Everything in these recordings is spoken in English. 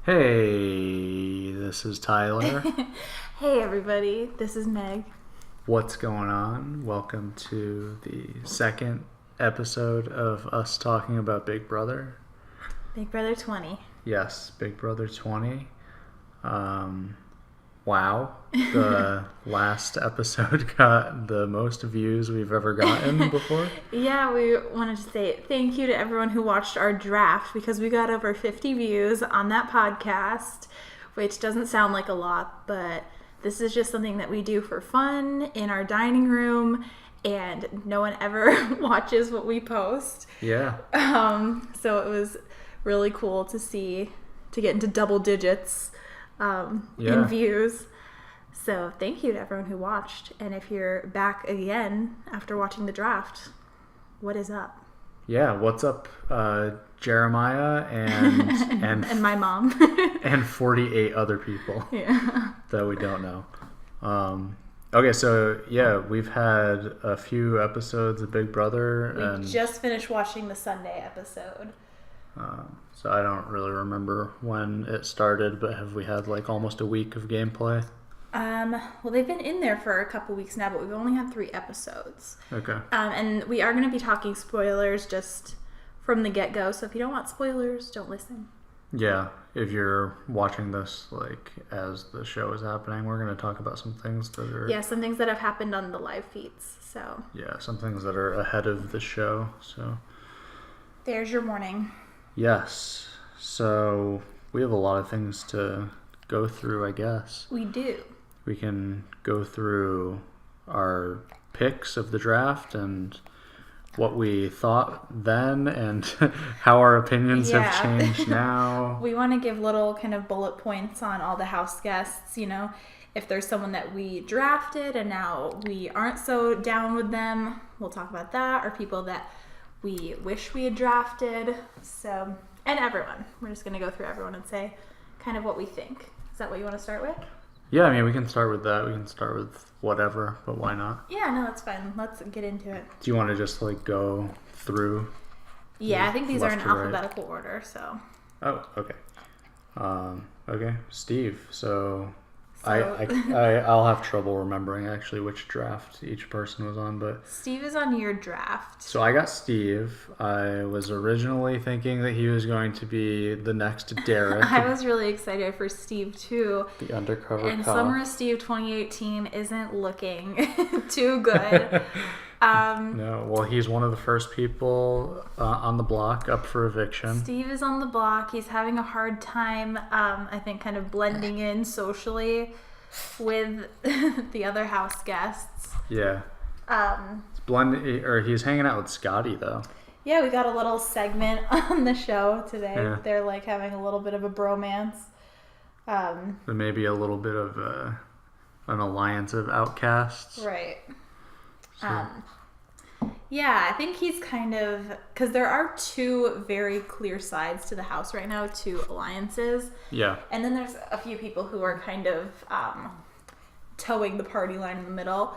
Hey, this is Tyler. Hey everybody, this is Meg. What's going on? Welcome to the second episode of us talking about Big Brother. Big Brother 20. Yes, Big Brother 20. Wow. The last episode got the most views we've ever gotten before. Yeah, we wanted to say thank you to everyone who watched our draft because we got over 50 views on that podcast, which doesn't sound like a lot, but this is just something that we do for fun in our dining room, and no one ever watches what we post. Yeah. So it was really cool to get into double digits in views. So thank you to everyone who watched. And if you're back again after watching the draft, what is up? Yeah, what's up, Jeremiah and and my mom and 48 other people that we don't know. Okay, so yeah, we've had a few episodes of Big Brother. We just finished watching the Sunday episode. So I don't really remember when it started, but have we had like almost a week of gameplay? Well, they've been in there for a couple weeks now, but we've only had 3 episodes. Okay. And we are going to be talking spoilers just from the get-go, so if you don't want spoilers, don't listen. Yeah, if you're watching this like as the show is happening, we're going to talk about some things that are... Yeah, some things that have happened on the live feeds, so... Yeah, some things that are ahead of the show, so... There's your warning. Yes, so we have a lot of things to go through, I guess. We do. We can go through our picks of the draft and what we thought then and how our opinions have changed now. We want to give little kind of bullet points on all the house guests, if there's someone that we drafted and now we aren't so down with them, we'll talk about that, or people that we wish we had drafted. So, and everyone. We're just going to go through everyone and say kind of what we think. Is that what you want to start with? Yeah, I mean, we can start with that. We can start with whatever, but why not? Yeah, no, that's fine. Let's get into it. Do you want to just, go through? Yeah, I think these are in alphabetical order, so. Oh, okay. Okay, Steve. So I'll have trouble remembering actually which draft each person was on, but... Steve is on your draft. So I got Steve. I was originally thinking that he was going to be the next Derek. I was really excited for Steve too. The undercover and cop. Summer of Steve 2018 isn't looking too good. No, well, he's one of the first people on the block up for eviction. Steve is on the block. He's having a hard time, I think, kind of blending in socially with the other house guests. Yeah. He's hanging out with Scotty, though. Yeah, we got a little segment on the show today. Yeah. They're having a little bit of a bromance. Maybe a little bit of an alliance of outcasts. Right. So. Yeah, I think he's kind of... Because there are 2 very clear sides to the house right now, 2 alliances. Yeah. And then there's a few people who are kind of towing the party line in the middle.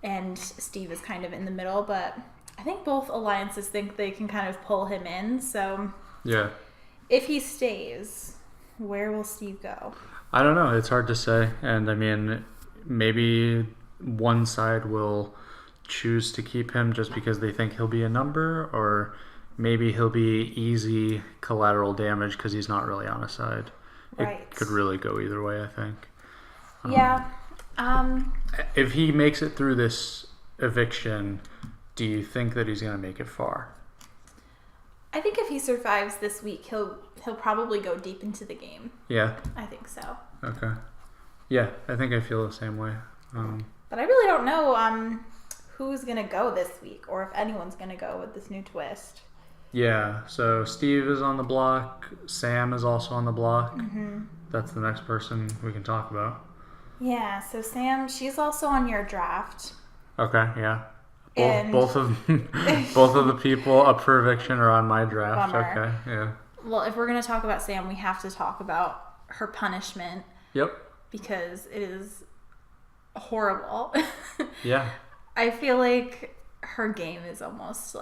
And Steve is kind of in the middle. But I think both alliances think they can kind of pull him in. So yeah, if he stays, where will Steve go? I don't know. It's hard to say. And I mean, maybe one side will... choose to keep him just because they think he'll be a number, or maybe he'll be easy collateral damage because he's not really on a side. Right. It could really go either way, I think. Yeah. If he makes it through this eviction, do you think that he's going to make it far? I think if he survives this week, he'll probably go deep into the game. Yeah. I think so. Okay. Yeah, I think I feel the same way. But I really don't know who's going to go this week, or if anyone's going to go with this new twist. Yeah, so Steve is on the block. Sam is also on the block. Mm-hmm. That's the next person we can talk about. Yeah, so Sam, she's also on your draft. Okay, yeah. Both of the people up for eviction are on my draft. Bummer. Okay, yeah. Well, if we're going to talk about Sam, we have to talk about her punishment. Yep. Because it is horrible. Yeah. I feel like her game is almost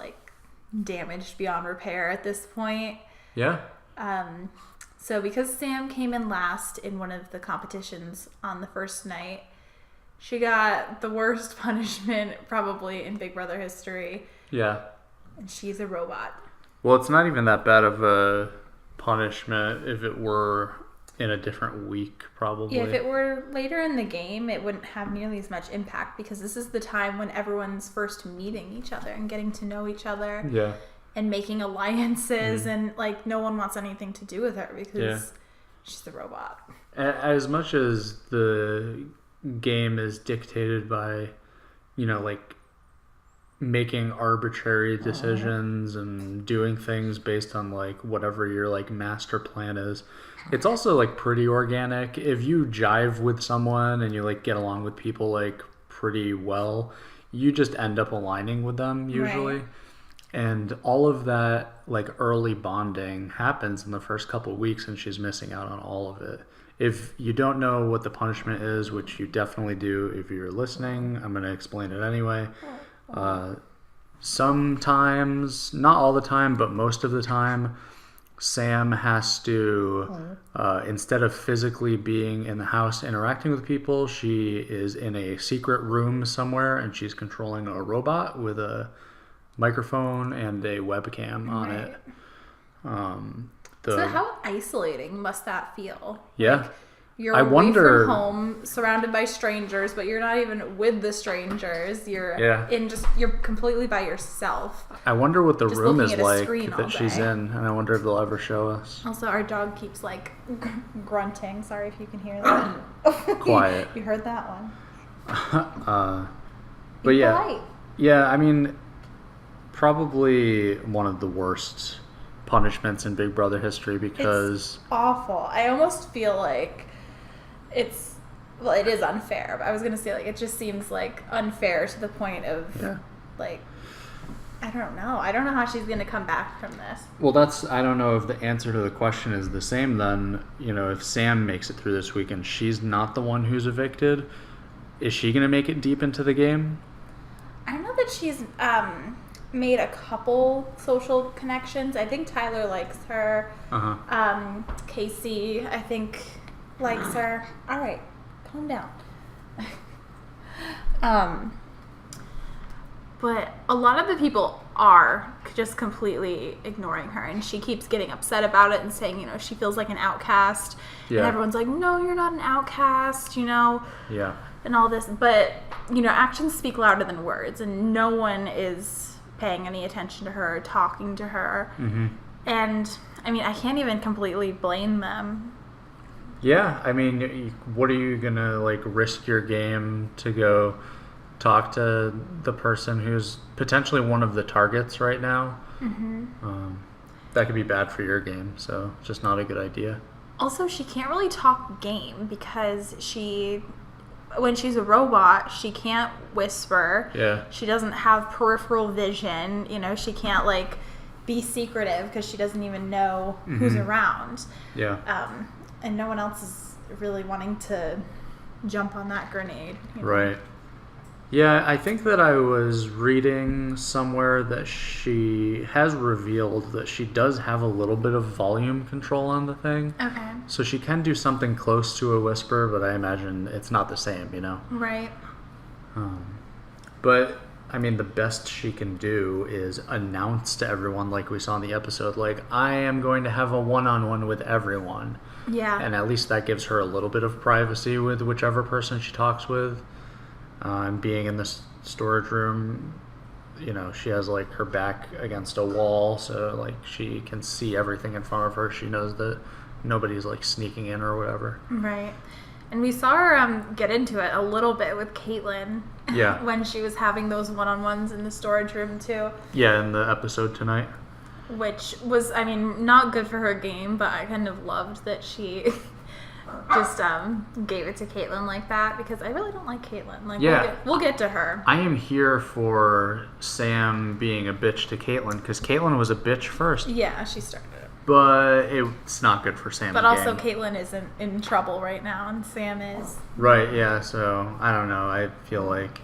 damaged beyond repair at this point. Yeah. So because Sam came in last in one of the competitions on the first night, she got the worst punishment probably in Big Brother history. Yeah. And she's a robot. Well, it's not even that bad of a punishment if it were in a different week, probably. Yeah, if it were later in the game, it wouldn't have nearly as much impact because this is the time when everyone's first meeting each other and getting to know each other. Yeah. And making alliances, and like no one wants anything to do with her because she's a robot. As much as the game is dictated by, like making arbitrary decisions and doing things based on like whatever your like master plan is, it's also like pretty organic. If you jive with someone and you like get along with people like pretty well, you just end up aligning with them usually. Right. And all of that like early bonding happens in the first couple of weeks, and she's missing out on all of it. If you don't know what the punishment is, which you definitely do if you're listening, I'm going to explain it anyway. Sometimes, not all the time, but most of the time, Sam has to, instead of physically being in the house interacting with people, she is in a secret room somewhere, and she's controlling a robot with a microphone and a webcam on it. So how isolating must that feel? Yeah. Like you're away from home, surrounded by strangers, but you're not even with the strangers. You're you're completely by yourself. I wonder what the room is like that she's in, and I wonder if they'll ever show us. Also, our dog keeps like grunting. Sorry if you can hear that. Quiet. You heard that one. But yeah, I mean, probably one of the worst punishments in Big Brother history because it's awful. I almost feel like it is unfair, but I was gonna say like it just seems like unfair to the point of like I don't know how she's gonna come back from this. Well, I don't know if the answer to the question is the same then. If Sam makes it through this week and she's not the one who's evicted, is she gonna make it deep into the game? I don't know that she's made a couple social connections. I think Tyler likes her. Casey, I think, likes her. All right, calm down. But a lot of the people are just completely ignoring her, and she keeps getting upset about it and saying, she feels like an outcast. Yeah. And everyone's like, no, you're not an outcast, Yeah. And all this. But, actions speak louder than words, and no one is paying any attention to her, talking to her. Mm-hmm. And, I mean, I can't even completely blame them. Yeah, I mean, what are you going to, risk your game to go talk to the person who's potentially one of the targets right now? Mm-hmm. That could be bad for your game, so it's just not a good idea. Also, she can't really talk game because when she's a robot, she can't whisper. Yeah. She doesn't have peripheral vision. She can't be secretive because she doesn't even know who's around. Yeah. And no one else is really wanting to jump on that grenade. Right. Yeah, I think that I was reading somewhere that she has revealed that she does have a little bit of volume control on the thing. Okay. So she can do something close to a whisper, but I imagine it's not the same, Right. But, I mean, the best she can do is announce to everyone, like we saw in the episode, I am going to have a one-on-one with everyone. Yeah. And at least that gives her a little bit of privacy with whichever person she talks with. Being in this storage room, she has her back against a wall, so she can see everything in front of her. She knows that nobody's sneaking in or whatever. Right. And we saw her get into it a little bit with Caitlyn. Yeah. When she was having those one-on-ones in the storage room too. Yeah, in the episode tonight. Which was, I mean, not good for her game, but I kind of loved that she just gave it to Caitlyn like that, because I really don't like Caitlyn. We'll get to her. I am here for Sam being a bitch to Caitlyn, because Caitlyn was a bitch first. Yeah, she started it. But it's not good for Sam. But also Caitlyn isn't in trouble right now, and Sam is. Right, yeah, so I don't know. I feel like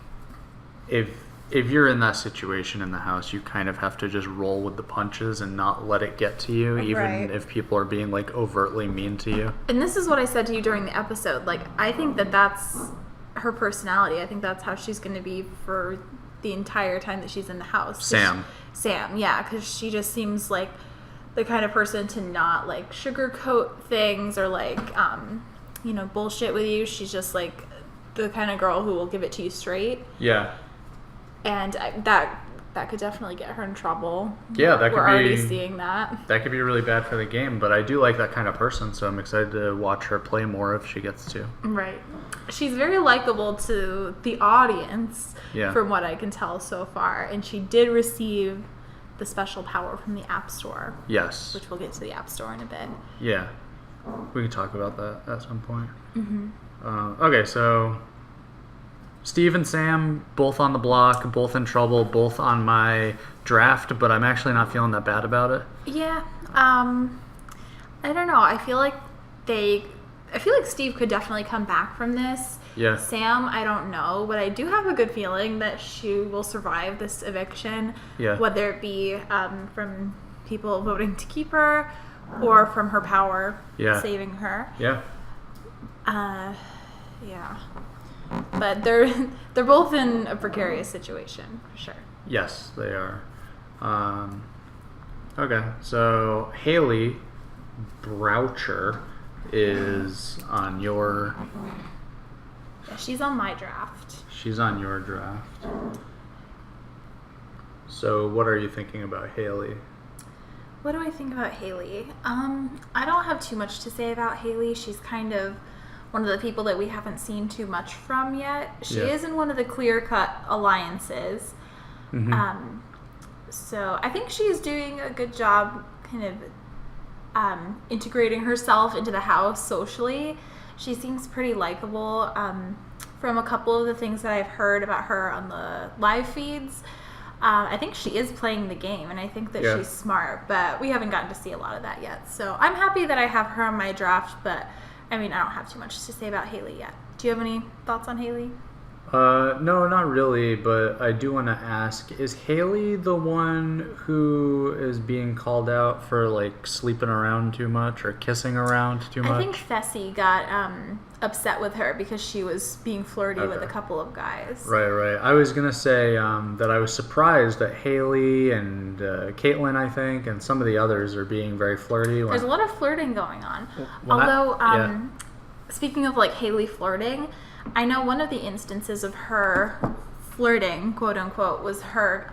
if if you're in that situation in the house, you kind of have to just roll with the punches and not let it get to you, even Right. if people are being like overtly mean to you. And this is what I said to you during the episode. Like, I think that that's her personality. I think that's how she's going to be for the entire time that she's in the house. Sam, yeah, because she just seems like the kind of person to not like sugarcoat things or like, bullshit with you. She's just like the kind of girl who will give it to you straight. Yeah. And that could definitely get her in trouble. Yeah, that could We're be already seeing that. That could be really bad for the game, but I do like that kind of person, so I'm excited to watch her play more if she gets to. Right. She's very likable to the audience, Yeah. from what I can tell so far. And she did receive the special power from the App Store, Yes. which we'll get to the App Store in a bit. Yeah. We can talk about that at some point. Okay, so Steve and Sam, both on the block, both in trouble, both on my draft, but I'm actually not feeling that bad about it. Yeah. I don't know. I feel like Steve could definitely come back from this. Yeah. Sam, I don't know, but I do have a good feeling that she will survive this eviction. Yeah. Whether it be from people voting to keep her or from her power saving her. Yeah. Yeah. But they're both in a precarious situation, for sure. Yes, they are. Okay, so Haley Broucher is on your... Yeah, she's on my draft. She's on your draft. So what are you thinking about Haley? What do I think about Haley? I don't have too much to say about Haley. She's kind of one of the people that we haven't seen too much from yet. She is in one of the clear-cut alliances. Mm-hmm. So I think she's doing a good job kind of integrating herself into the house socially. She seems pretty likable. From a couple of the things that I've heard about her on the live feeds, I think she is playing the game, and I think that she's smart, but we haven't gotten to see a lot of that yet. So I'm happy that I have her on my draft, but I mean, I don't have too much to say about Haley yet. Do you have any thoughts on Haley? No, not really, but I do want to ask, is Haley the one who is being called out for, like, sleeping around too much or kissing around too much? I think Fessy got upset with her because she was being flirty with a couple of guys. Right. I was going to say that I was surprised that Haley and Caitlin, I think, and some of the others are being very flirty. There's a lot of flirting going on. Although, speaking of, like, Haley flirting, I know one of the instances of her flirting, quote unquote, was her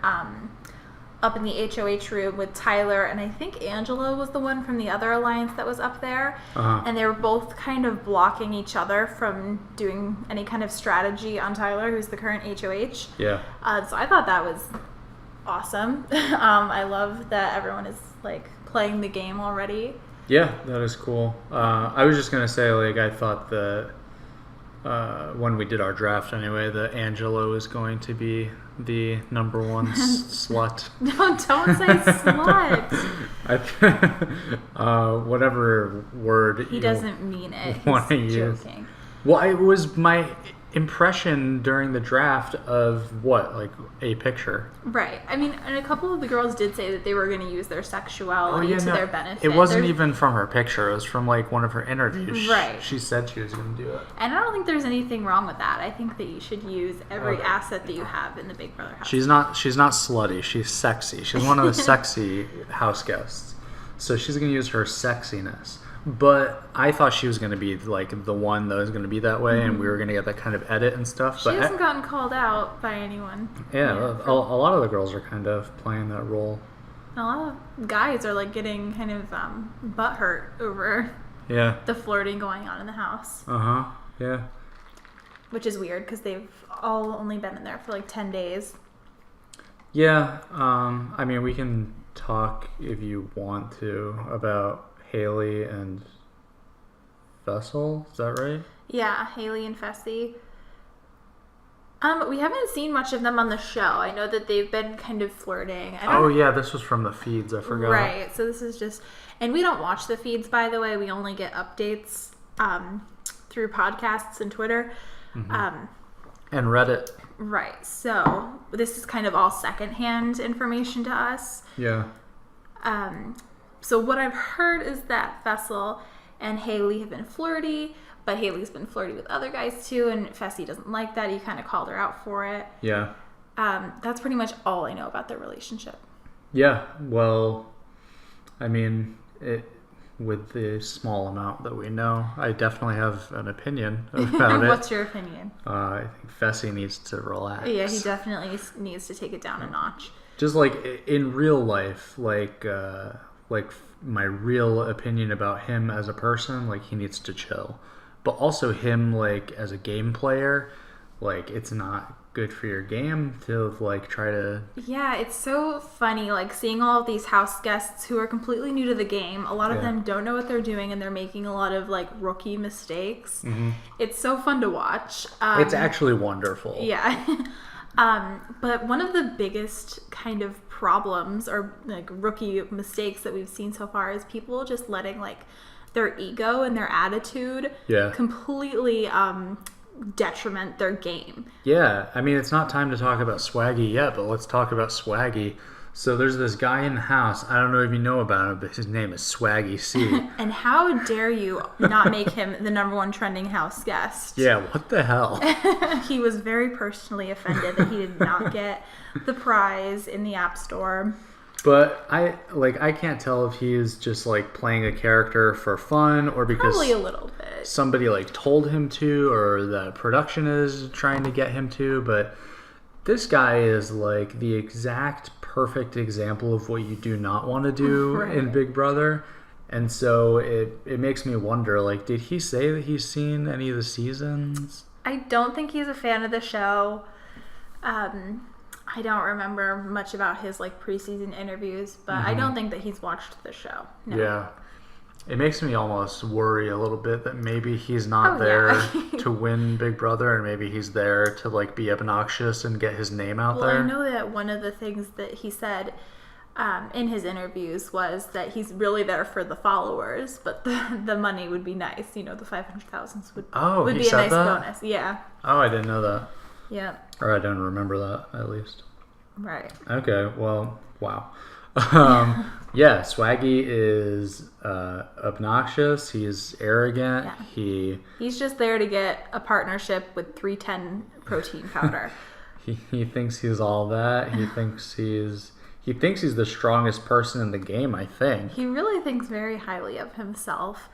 up in the HOH room with Tyler, and I think Angela was the one from the other alliance that was up there. And they were both kind of blocking each other from doing any kind of strategy on Tyler, who's the current HOH. Yeah. So I thought that was awesome. I love that everyone is like playing the game already. Yeah, that is cool. I was just going to say, like, I thought that when we did our draft anyway, that Angela was going to be the number one slut. No, don't say slut. Whatever word He doesn't mean it. He's joking. Well, it was my impression during the draft of what, like a picture. Right. I mean, and a couple of the girls did say that they were going to use their sexuality to their benefit. It wasn't even from her picture. It was from like one of her interviews. Right. She said she was going to do it. And I don't think there's anything wrong with that. I think that you should use every asset that you have in the Big Brother house. She's not slutty. She's sexy. She's one of the sexy house guests. So she's going to use her sexiness. But I thought she was going to be like the one that was going to be that way, and we were going to get that kind of edit and stuff. She hasn't gotten called out by anyone. Yeah, a lot of the girls are kind of playing that role. A lot of guys are like getting kind of butthurt over the flirting going on in the house. Yeah. Which is weird because they've all only been in there for like 10 days. Yeah. I mean, we can talk if you want to about Haley and Vessel, is that right? Yeah, Haley and Fessy. We haven't seen much of them on the show. I know that they've been kind of flirting. Yeah, this was from the feeds. I forgot. Right, so this is just... And we don't watch the feeds, by the way. We only get updates through podcasts and Twitter. And Reddit. Right. So this is kind of all secondhand information to us. Yeah. So what I've heard is that Fessel and Haley have been flirty, but Haley's been flirty with other guys too, and Fessy doesn't like that. He kind of called her out for it. Yeah. That's pretty much all I know about their relationship. Yeah. Well, I mean, with the small amount that we know, I definitely have an opinion about it. What's your opinion? I think Fessy needs to relax. Yeah, he definitely needs to take it down a notch. Just like in real life, like my real opinion about him as a person, like he needs to chill. But also him, like as a game player, like it's not good for your game to like try to. Yeah, it's so funny, like seeing all of these house guests who are completely new to the game. A lot of them don't know what they're doing, and they're making a lot of like rookie mistakes. Mm-hmm. It's so fun to watch. It's actually wonderful. Yeah. But one of the biggest kind of problems or like rookie mistakes that we've seen so far is people just letting like their ego and their attitude completely detriment their game. Yeah, I mean, it's not time to talk about Swaggy yet, but let's talk about Swaggy. So there's this guy in the house. I don't know if you know about him, but his name is Swaggy C. And how dare you not make him the #1 trending house guest? Yeah, what the hell? He was very personally offended that he did not get the prize in the App Store. But I can't tell if he is just like playing a character for fun or because probably a little bit. Somebody like told him to, or the production is trying to get him to. But this guy is like the exact perfect example of what you do not want to do in Big Brother. And so it makes me wonder, like, did he say that he's seen any of the seasons? I don't think he's a fan of the show. I don't remember much about his like preseason interviews, but I don't think that he's watched the show. No. Yeah. It makes me almost worry a little bit that maybe he's not there to win Big Brother, and maybe he's there to like be obnoxious and get his name out there. Well, I know that one of the things that he said in his interviews was that he's really there for the followers, but the money would be nice. You know, the 500,000 would be a nice bonus. Yeah. Oh, I didn't know that. Yeah. Or I don't remember that, at least. Right. Okay, well, wow. Yeah, Swaggy is obnoxious. He's arrogant. Yeah. He's just there to get a partnership with 310 protein powder. He thinks he's all that. He thinks he's the strongest person in the game, I think. He really thinks very highly of himself.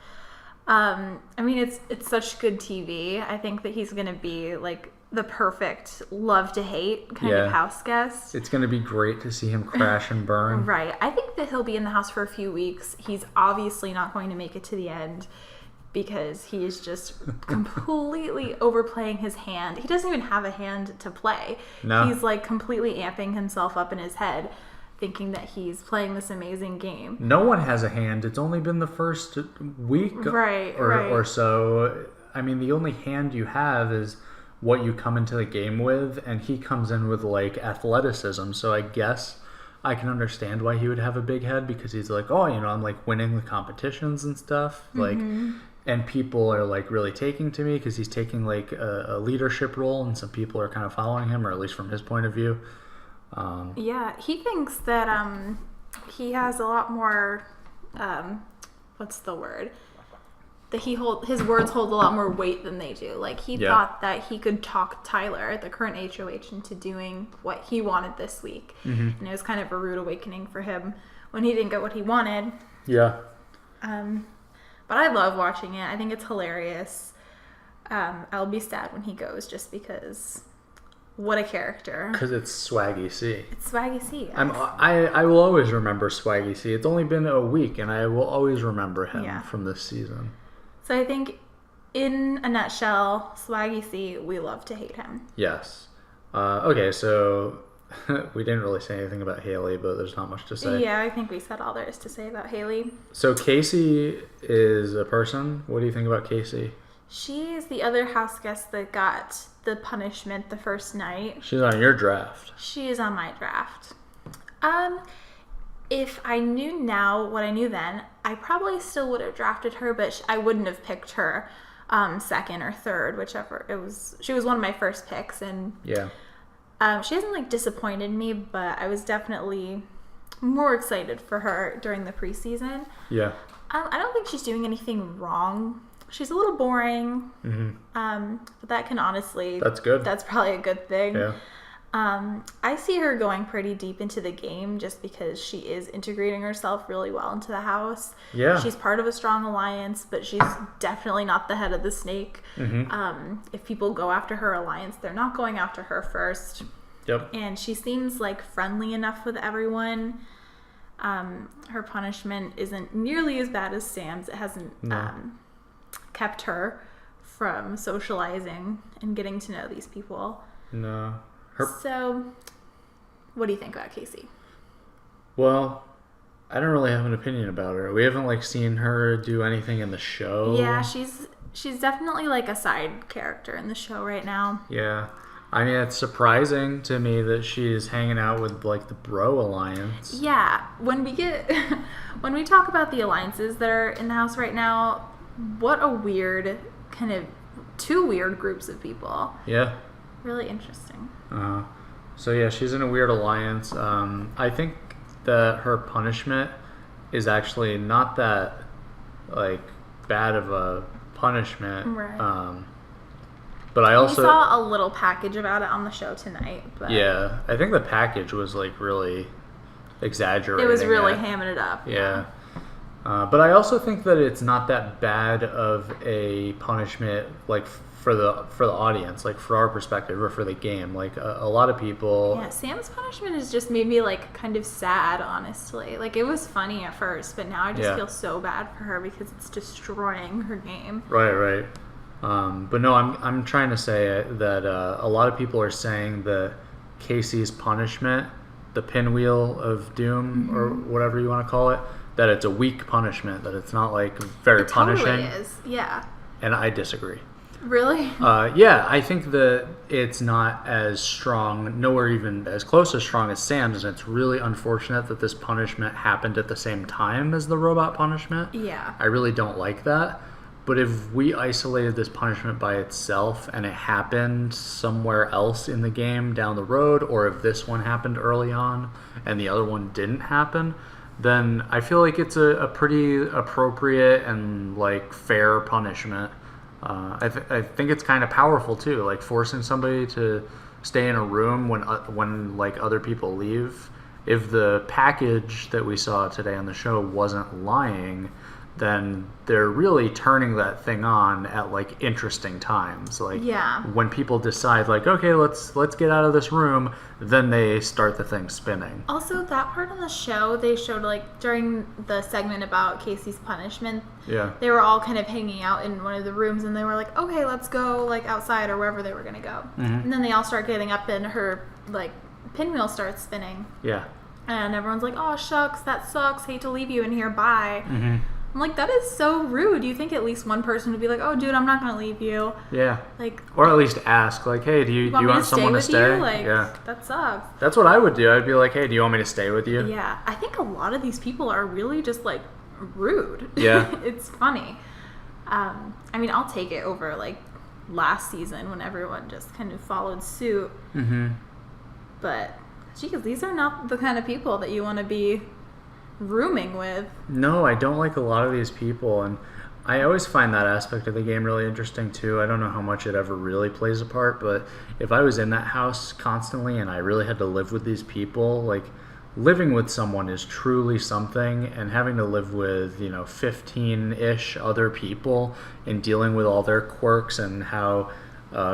I mean, it's such good TV. I think that he's going to be like the perfect love to hate kind of house guest. It's going to be great to see him crash and burn. Right. I think that he'll be in the house for a few weeks. He's obviously not going to make it to the end because he is just completely overplaying his hand. He doesn't even have a hand to play. No. He's like completely amping himself up in his head, thinking that he's playing this amazing game. No one has a hand. It's only been the first week or so. I mean, the only hand you have is what you come into the game with, and he comes in with like athleticism. So I guess I can understand why he would have a big head, because he's like, oh, you know, I'm like winning the competitions and stuff. Like, and people are like really taking to me because he's taking like a leadership role, and some people are kind of following him, or at least from his point of view. Yeah, he thinks that he has a lot more what's the word? That his words hold a lot more weight than they do. Like he thought that he could talk Tyler, the current HOH, into doing what he wanted this week. And it was kind of a rude awakening for him when he didn't get what he wanted. Yeah. But I love watching it. I think it's hilarious. I'll be sad when he goes, just because what a character. Because it's Swaggy C. It's Swaggy C. I will always remember Swaggy C. It's only been a week, and I will always remember him from this season. So I think, in a nutshell, Swaggy C, we love to hate him. Yes. Okay, so we didn't really say anything about Haley, but there's not much to say. Yeah, I think we said all there is to say about Haley. So Casey is a person. What do you think about Casey? She is the other house guest that got the punishment the first night. She's on your draft. She is on my draft. If I knew now what I knew then, I probably still would have drafted her, but I wouldn't have picked her second or third, whichever it was. She was one of my first picks, and Yeah. she hasn't like disappointed me, but I was definitely more excited for her during the preseason. Yeah. I don't think she's doing anything wrong. She's a little boring, but that can honestly... That's good. That's probably a good thing. Yeah. I see her going pretty deep into the game just because she is integrating herself really well into the house. Yeah. She's part of a strong alliance, but she's definitely not the head of the snake. If people go after her alliance, they're not going after her first. Yep. And she seems like friendly enough with everyone. Her punishment isn't nearly as bad as Sam's. It hasn't kept her from socializing and getting to know these people. No. So, what do you think about Casey? Well, I don't really have an opinion about her. We haven't like seen her do anything in the show. Yeah, she's definitely like a side character in the show right now. Yeah. I mean, it's surprising to me that she's hanging out with like the Bro Alliance. Yeah, when we talk about the alliances that are in the house right now, what a weird kind of two weird groups of people. Yeah. Really interesting. So yeah, she's in a weird alliance. I think that her punishment is actually not that like bad of a punishment. Right. But I also we saw a little package about it on the show tonight. But yeah, I think the package was like really exaggerating. It was really hamming it up. Yeah. But I also think that it's not that bad of a punishment, like for the audience, like for our perspective or for the game. Like a lot of people. Yeah, Sam's punishment is just made me like kind of sad, honestly. Like it was funny at first, but now I just feel so bad for her because it's destroying her game. Right. But no, I'm trying to say that a lot of people are saying that Casey's punishment, the pinwheel of doom or whatever you want to call it, that it's a weak punishment, that it's not like very punishing. Totally is, yeah. And I disagree. Really? Yeah, I think that it's not as strong, nowhere even as close as strong as Sam's, and it's really unfortunate that this punishment happened at the same time as the robot punishment. Yeah. I really don't like that. But if we isolated this punishment by itself and it happened somewhere else in the game down the road, or if this one happened early on and the other one didn't happen, then I feel like it's a pretty appropriate and like fair punishment. I think it's kind of powerful too, like forcing somebody to stay in a room when like other people leave. If the package that we saw today on the show wasn't lying, then they're really turning that thing on at like interesting times. Like when people decide like, okay, let's get out of this room, then they start the thing spinning. Also, that part of the show, they showed like during the segment about Casey's punishment, they were all kind of hanging out in one of the rooms and they were like, okay, let's go like outside or wherever they were going to go. And then they all start getting up and her like pinwheel starts spinning. Yeah. And everyone's like, oh shucks, that sucks, hate to leave you in here, bye. I'm like, that is so rude. You think at least one person would be like, oh, dude, I'm not going to leave you. Yeah. Like, or at least ask, like, hey, do you want someone to stay? Like, that sucks. That's what I would do. I'd be like, hey, do you want me to stay with you? Yeah. I think a lot of these people are really just, like, rude. Yeah. It's funny. I mean, I'll take it over, like, last season when everyone just kind of followed suit. But, geez, these are not the kind of people that you want to be rooming with. No, I don't like a lot of these people, and I always find that aspect of the game really interesting too. I don't know how much it ever really plays a part, but if I was in that house constantly and I really had to live with these people, like living with someone is truly something, and having to live with 15-ish other people and dealing with all their quirks and how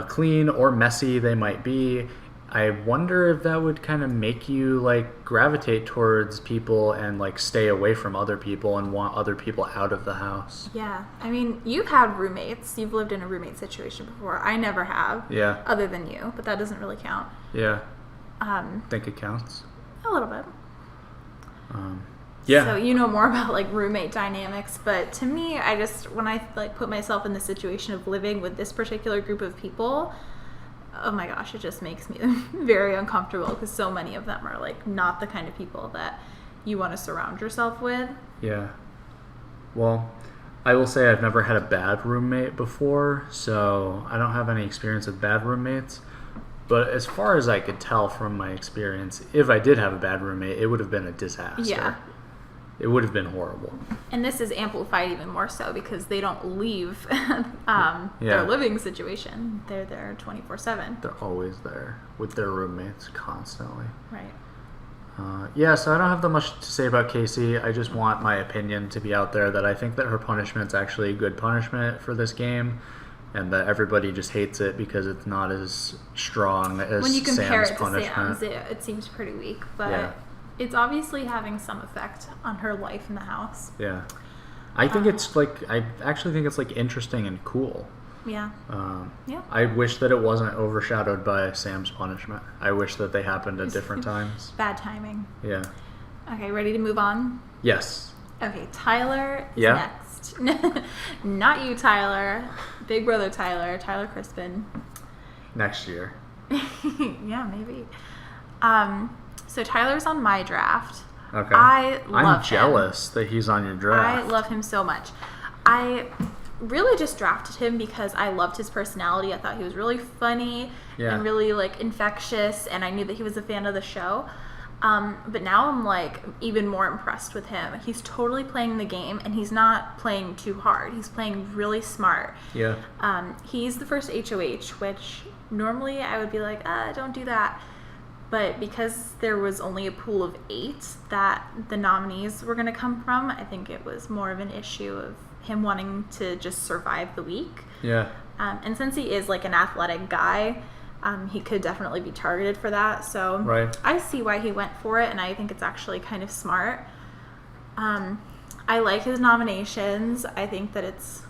clean or messy they might be, I wonder if that would kind of make you like gravitate towards people and like stay away from other people and want other people out of the house. Yeah. I mean, you've had roommates. You've lived in a roommate situation before. I never have. Yeah. Other than you, but that doesn't really count. Yeah. Think it counts? A little bit. Yeah. So you know more about like roommate dynamics, but to me, I just, when I like put myself in the situation of living with this particular group of people, oh my gosh, it just makes me very uncomfortable because so many of them are like not the kind of people that you want to surround yourself with. Yeah. Well, I will say I've never had a bad roommate before, so I don't have any experience with bad roommates. But as far as I could tell from my experience, if I did have a bad roommate, it would have been a disaster. Yeah. It would have been horrible. And this is amplified even more so because they don't leave their living situation. They're there 24/7. They're always there with their roommates constantly. Right. So I don't have that much to say about Casey. I just want my opinion to be out there that I think that her punishment's actually a good punishment for this game, and that everybody just hates it because it's not as strong as when you compare Sam's it to punishment. Sam's, it seems pretty weak, but it's obviously having some effect on her life in the house. Yeah. I think I actually think it's like interesting and cool. Yeah. I wish that it wasn't overshadowed by Sam's punishment. I wish that they happened at different times. Bad timing. Yeah. Okay, ready to move on? Yes. Okay, Tyler is next. Not you, Tyler. Big brother Tyler Crispin. Next year. Yeah, maybe. So Tyler's on my draft. Okay. I'm jealous that he's on your draft. I love him so much. I really just drafted him because I loved his personality. I thought he was really funny and really like infectious, and I knew that he was a fan of the show. But now I'm like even more impressed with him. He's totally playing the game, and he's not playing too hard. He's playing really smart. Yeah. He's the first HOH, which normally I would be like, don't do that. But because there was only a pool of 8 that the nominees were going to come from, I think it was more of an issue of him wanting to just survive the week. Yeah. And since he is like an athletic guy, he could definitely be targeted for that. So I see why he went for it, and I think it's actually kind of smart. I like his nominations. I think that it's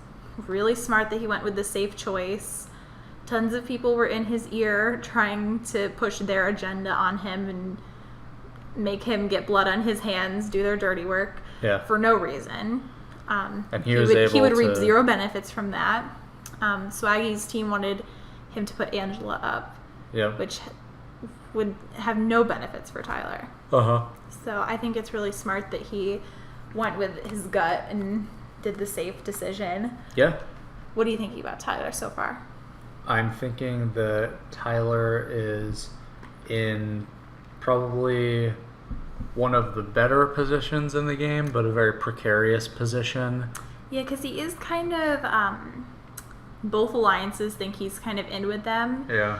really smart that he went with the safe choice. Tons of people were in his ear trying to push their agenda on him and make him get blood on his hands, do their dirty work for no reason. And he would reap zero benefits from that. Swaggy's team wanted him to put Angela up, which would have no benefits for Tyler. So I think it's really smart that he went with his gut and did the safe decision. Yeah. What are you thinking about Tyler so far? I'm thinking that Tyler is in probably one of the better positions in the game, but a very precarious position. Yeah, because he is kind of, both alliances think he's kind of in with them. Yeah.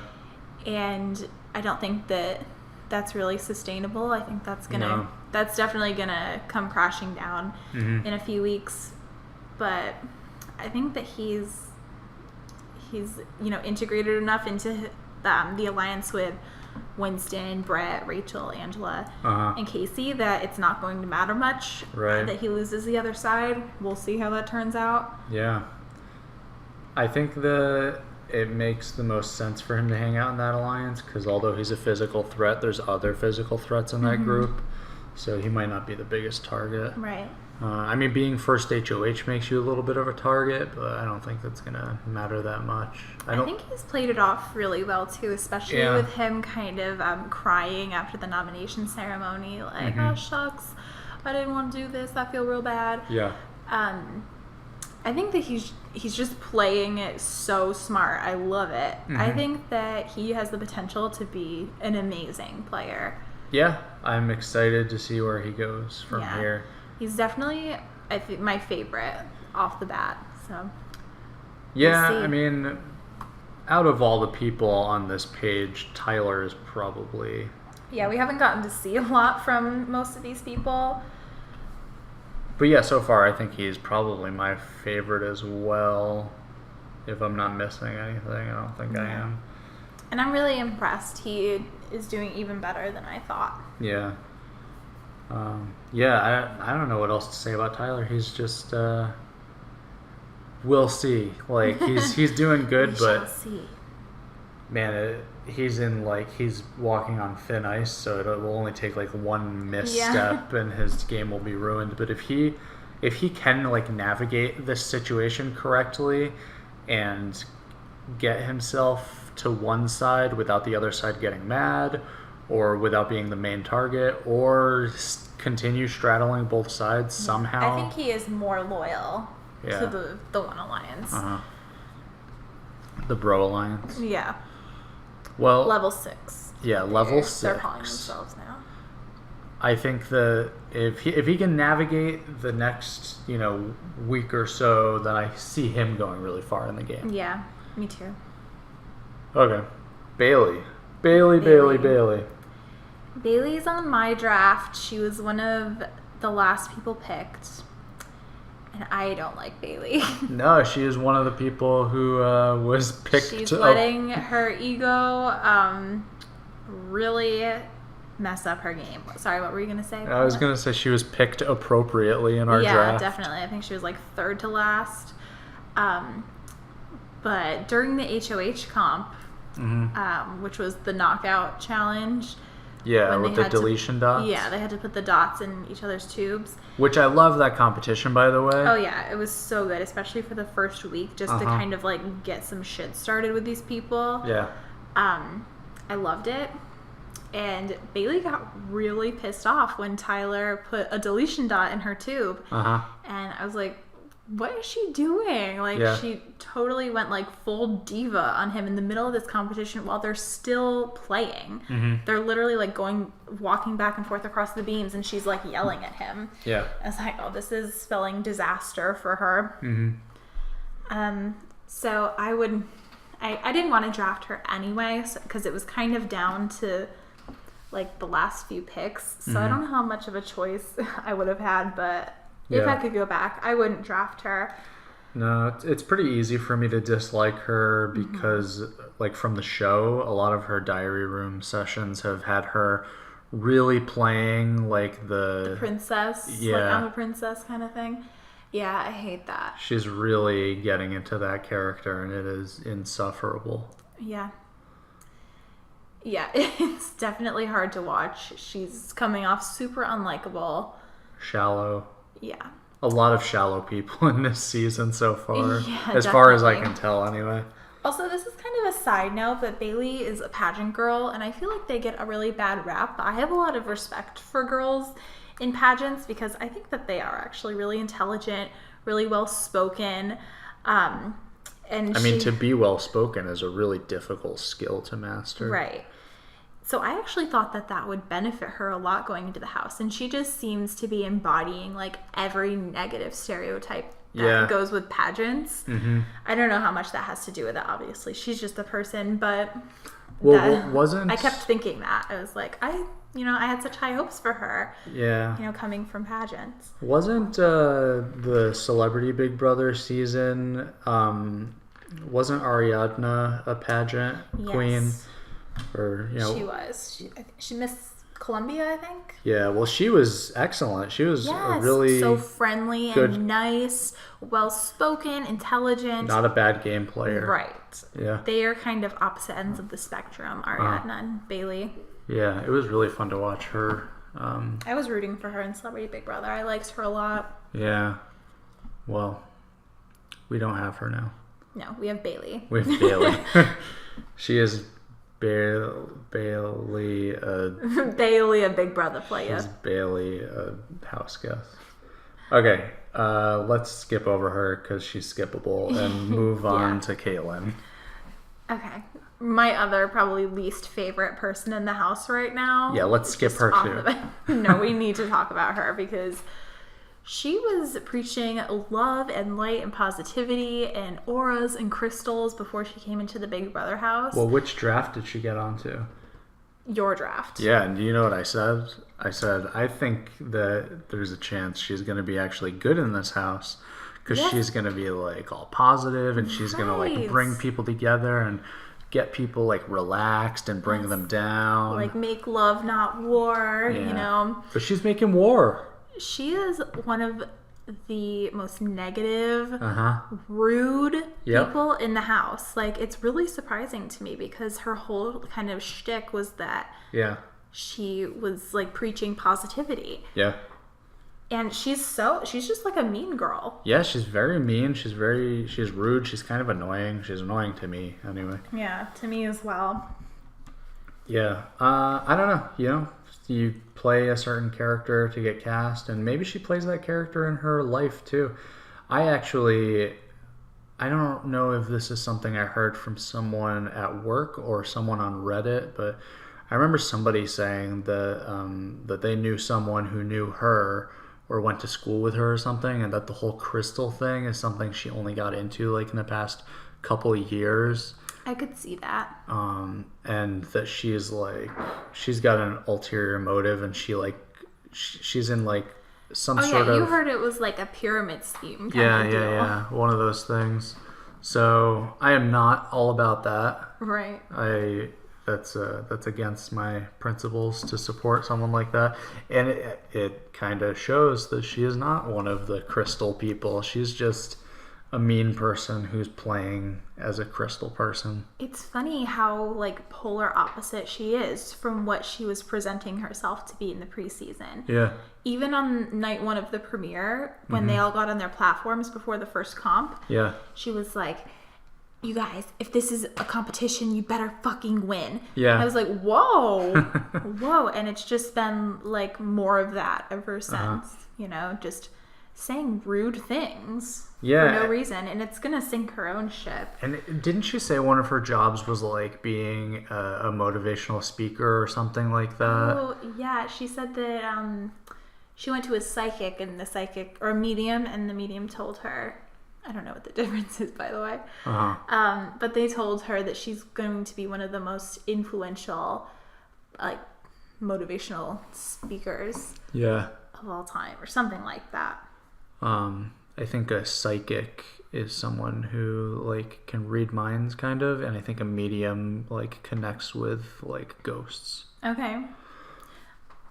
And I don't think that that's really sustainable. I think that's that's definitely gonna come crashing down in a few weeks. But I think that he's integrated enough into the alliance with Winston, Brett, Rachel, Angela, and Casey that it's not going to matter much that he loses the other side. We'll see how that turns out. Yeah. I think that it makes the most sense for him to hang out in that alliance because although he's a physical threat, there's other physical threats in that group. So he might not be the biggest target. Right. Being first HOH makes you a little bit of a target, but I don't think that's going to matter that much. I think he's played it off really well, too, especially with him kind of crying after the nomination ceremony, like, oh, shucks, I didn't want to do this, I feel real bad. Yeah. I think that he's just playing it so smart. I love it. I think that he has the potential to be an amazing player. Yeah, I'm excited to see where he goes from here. He's definitely, I think, my favorite off the bat. So, yeah, out of all the people on this page, Tyler is probably... Yeah, we haven't gotten to see a lot from most of these people. But yeah, so far I think he's probably my favorite as well. If I'm not missing anything, I don't think I am. And I'm really impressed. He is doing even better than I thought. Yeah. I don't know what else to say about Tyler. He's just, we'll see. Like, he's doing good, we but shall see. Man, he's walking on thin ice, so it will only take like one misstep and his game will be ruined. But if he can like navigate this situation correctly and get himself to one side without the other side getting mad, or without being the main target, or continue straddling both sides somehow. I think he is more loyal Yeah. to the One Alliance. The Bro Alliance. Yeah. Well, Level 6. Yeah, level 6. They're calling themselves now. I think that if he can navigate the next, week or so, then I see him going really far in the game. Yeah, me too. Okay. Bailey. Bailey's on my draft. She was one of the last people picked. And I don't like Bailey. No, she is one of the people who was picked. She's letting her ego really mess up her game. Sorry, what were you going to say? I was going to say she was picked appropriately in our draft. Yeah, definitely. I think she was like third to last. But during the HOH comp, which was the knockout challenge. Yeah, with the deletion dots. Yeah, they had to put the dots in each other's tubes. Which I love that competition, by the way. Oh, yeah. It was so good, especially for the first week, just to kind of, like, get some shit started with these people. Yeah. I loved it. And Bailey got really pissed off when Tyler put a deletion dot in her tube. And I was like, what is she doing? Like, she totally went, like, full diva on him in the middle of this competition while they're still playing. They're literally, like, walking back and forth across the beams, and she's, like, yelling at him. Yeah. I was like, oh, this is spelling disaster for her. So I didn't want to draft her anyway, because it was kind of down to, like, the last few picks. So I don't know how much of a choice I would have had, but... If I could go back, I wouldn't draft her. No, it's pretty easy for me to dislike her because, like, from the show, a lot of her diary room sessions have had her really playing, like, the princess. Yeah. Like, I'm a princess kind of thing. Yeah, I hate that. She's really getting into that character, and it is insufferable. Yeah. Yeah, it's definitely hard to watch. She's coming off super unlikable. Shallow. Yeah. A lot of shallow people in this season so far. Yeah, as far as I can tell, anyway. Also, this is kind of a side note, but Bailey is a pageant girl, and I feel like they get a really bad rap. I have a lot of respect for girls in pageants because I think that they are actually really intelligent, really well-spoken. And I mean, to be well-spoken is a really difficult skill to master. Right. So I actually thought that would benefit her a lot going into the house. And she just seems to be embodying, like, every negative stereotype that goes with pageants. I don't know how much that has to do with it, obviously. She's just a person, but I kept thinking that. I was like, I had such high hopes for her. Yeah. Coming from pageants. Wasn't the Celebrity Big Brother season, wasn't Ariadna a pageant queen? Or, she was. She missed Columbia, I think. Yeah, well, she was excellent. She was really so friendly and nice, well-spoken, intelligent. Not a bad game player. Right. Yeah. They are kind of opposite ends of the spectrum, Ariadna and Bailey. Yeah, it was really fun to watch her. I was rooting for her in Celebrity Big Brother. I liked her a lot. Yeah. Well, we don't have her now. No, we have Bailey. We have Bailey. She is... Bailey, Bailey, a Big Brother player. She's Bailey, a house guest. Okay, let's skip over her because she's skippable and move on to Caitlyn. Okay, my other probably least favorite person in the house right now. Yeah, let's skip her too. No, we need to talk about her because she was preaching love and light and positivity and auras and crystals before she came into the Big Brother house. Well, which draft did she get onto? Your draft. Yeah, and do you know what I said? I said, I think that there's a chance she's going to be actually good in this house because she's going to be, like, all positive and she's going to, like, bring people together and get people, like, relaxed and bring them down. Like, make love, not war, But she's making war. She is one of the most negative, rude people in the house. Like, it's really surprising to me because her whole kind of shtick was that she was, like, preaching positivity. Yeah. And she's just like a mean girl. Yeah, she's very mean. She's rude. She's kind of annoying. She's annoying to me, anyway. Yeah, to me as well. Yeah. I don't know, you play a certain character to get cast, and maybe she plays that character in her life too. I don't know if this is something I heard from someone at work or someone on Reddit, but I remember somebody saying that they knew someone who knew her or went to school with her or something, and that the whole crystal thing is something she only got into like in the past couple of years. I could see that. And that she's got an ulterior motive, and she's in like some sort of. You heard it was like a pyramid scheme. Yeah. One of those things. So I am not all about that. Right. That's against my principles to support someone like that, and it kind of shows that she is not one of the crystal people. She's just a mean person who's playing as a crystal person. It's funny how like polar opposite she is from what she was presenting herself to be in the preseason. Yeah. Even on night one of the premiere, when they all got on their platforms before the first comp, yeah, she was like, "You guys, if this is a competition, you better fucking win." Yeah. And I was like, whoa, whoa. And it's just been like more of that ever since, just saying rude things for no reason. And it's going to sink her own ship. And didn't she say one of her jobs was like being a motivational speaker or something like that? Oh, yeah. She said that she went to a psychic or a medium, and the medium told her, I don't know what the difference is, by the way. But they told her that she's going to be one of the most influential, like, motivational speakers of all time, or something like that. I think a psychic is someone who, like, can read minds, kind of, and I think a medium, like, connects with, like, ghosts. Okay.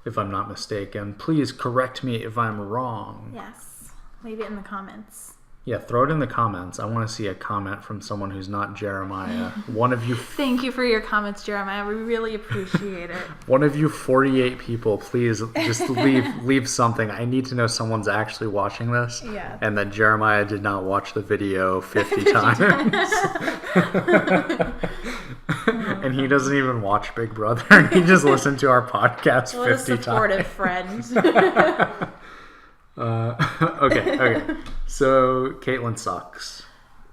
If I'm not mistaken. Please correct me if I'm wrong. Yes. Leave it in the comments. Yeah, throw it in the comments. I want to see a comment from someone who's not Jeremiah. One of you... Thank you for your comments, Jeremiah. We really appreciate it. One of you 48 people, please just leave something. I need to know someone's actually watching this. Yeah. And that Jeremiah did not watch the video 50 times. And he doesn't even watch Big Brother. He just listened to our podcast 50 times. What a supportive friend. Okay. So Caitlyn sucks.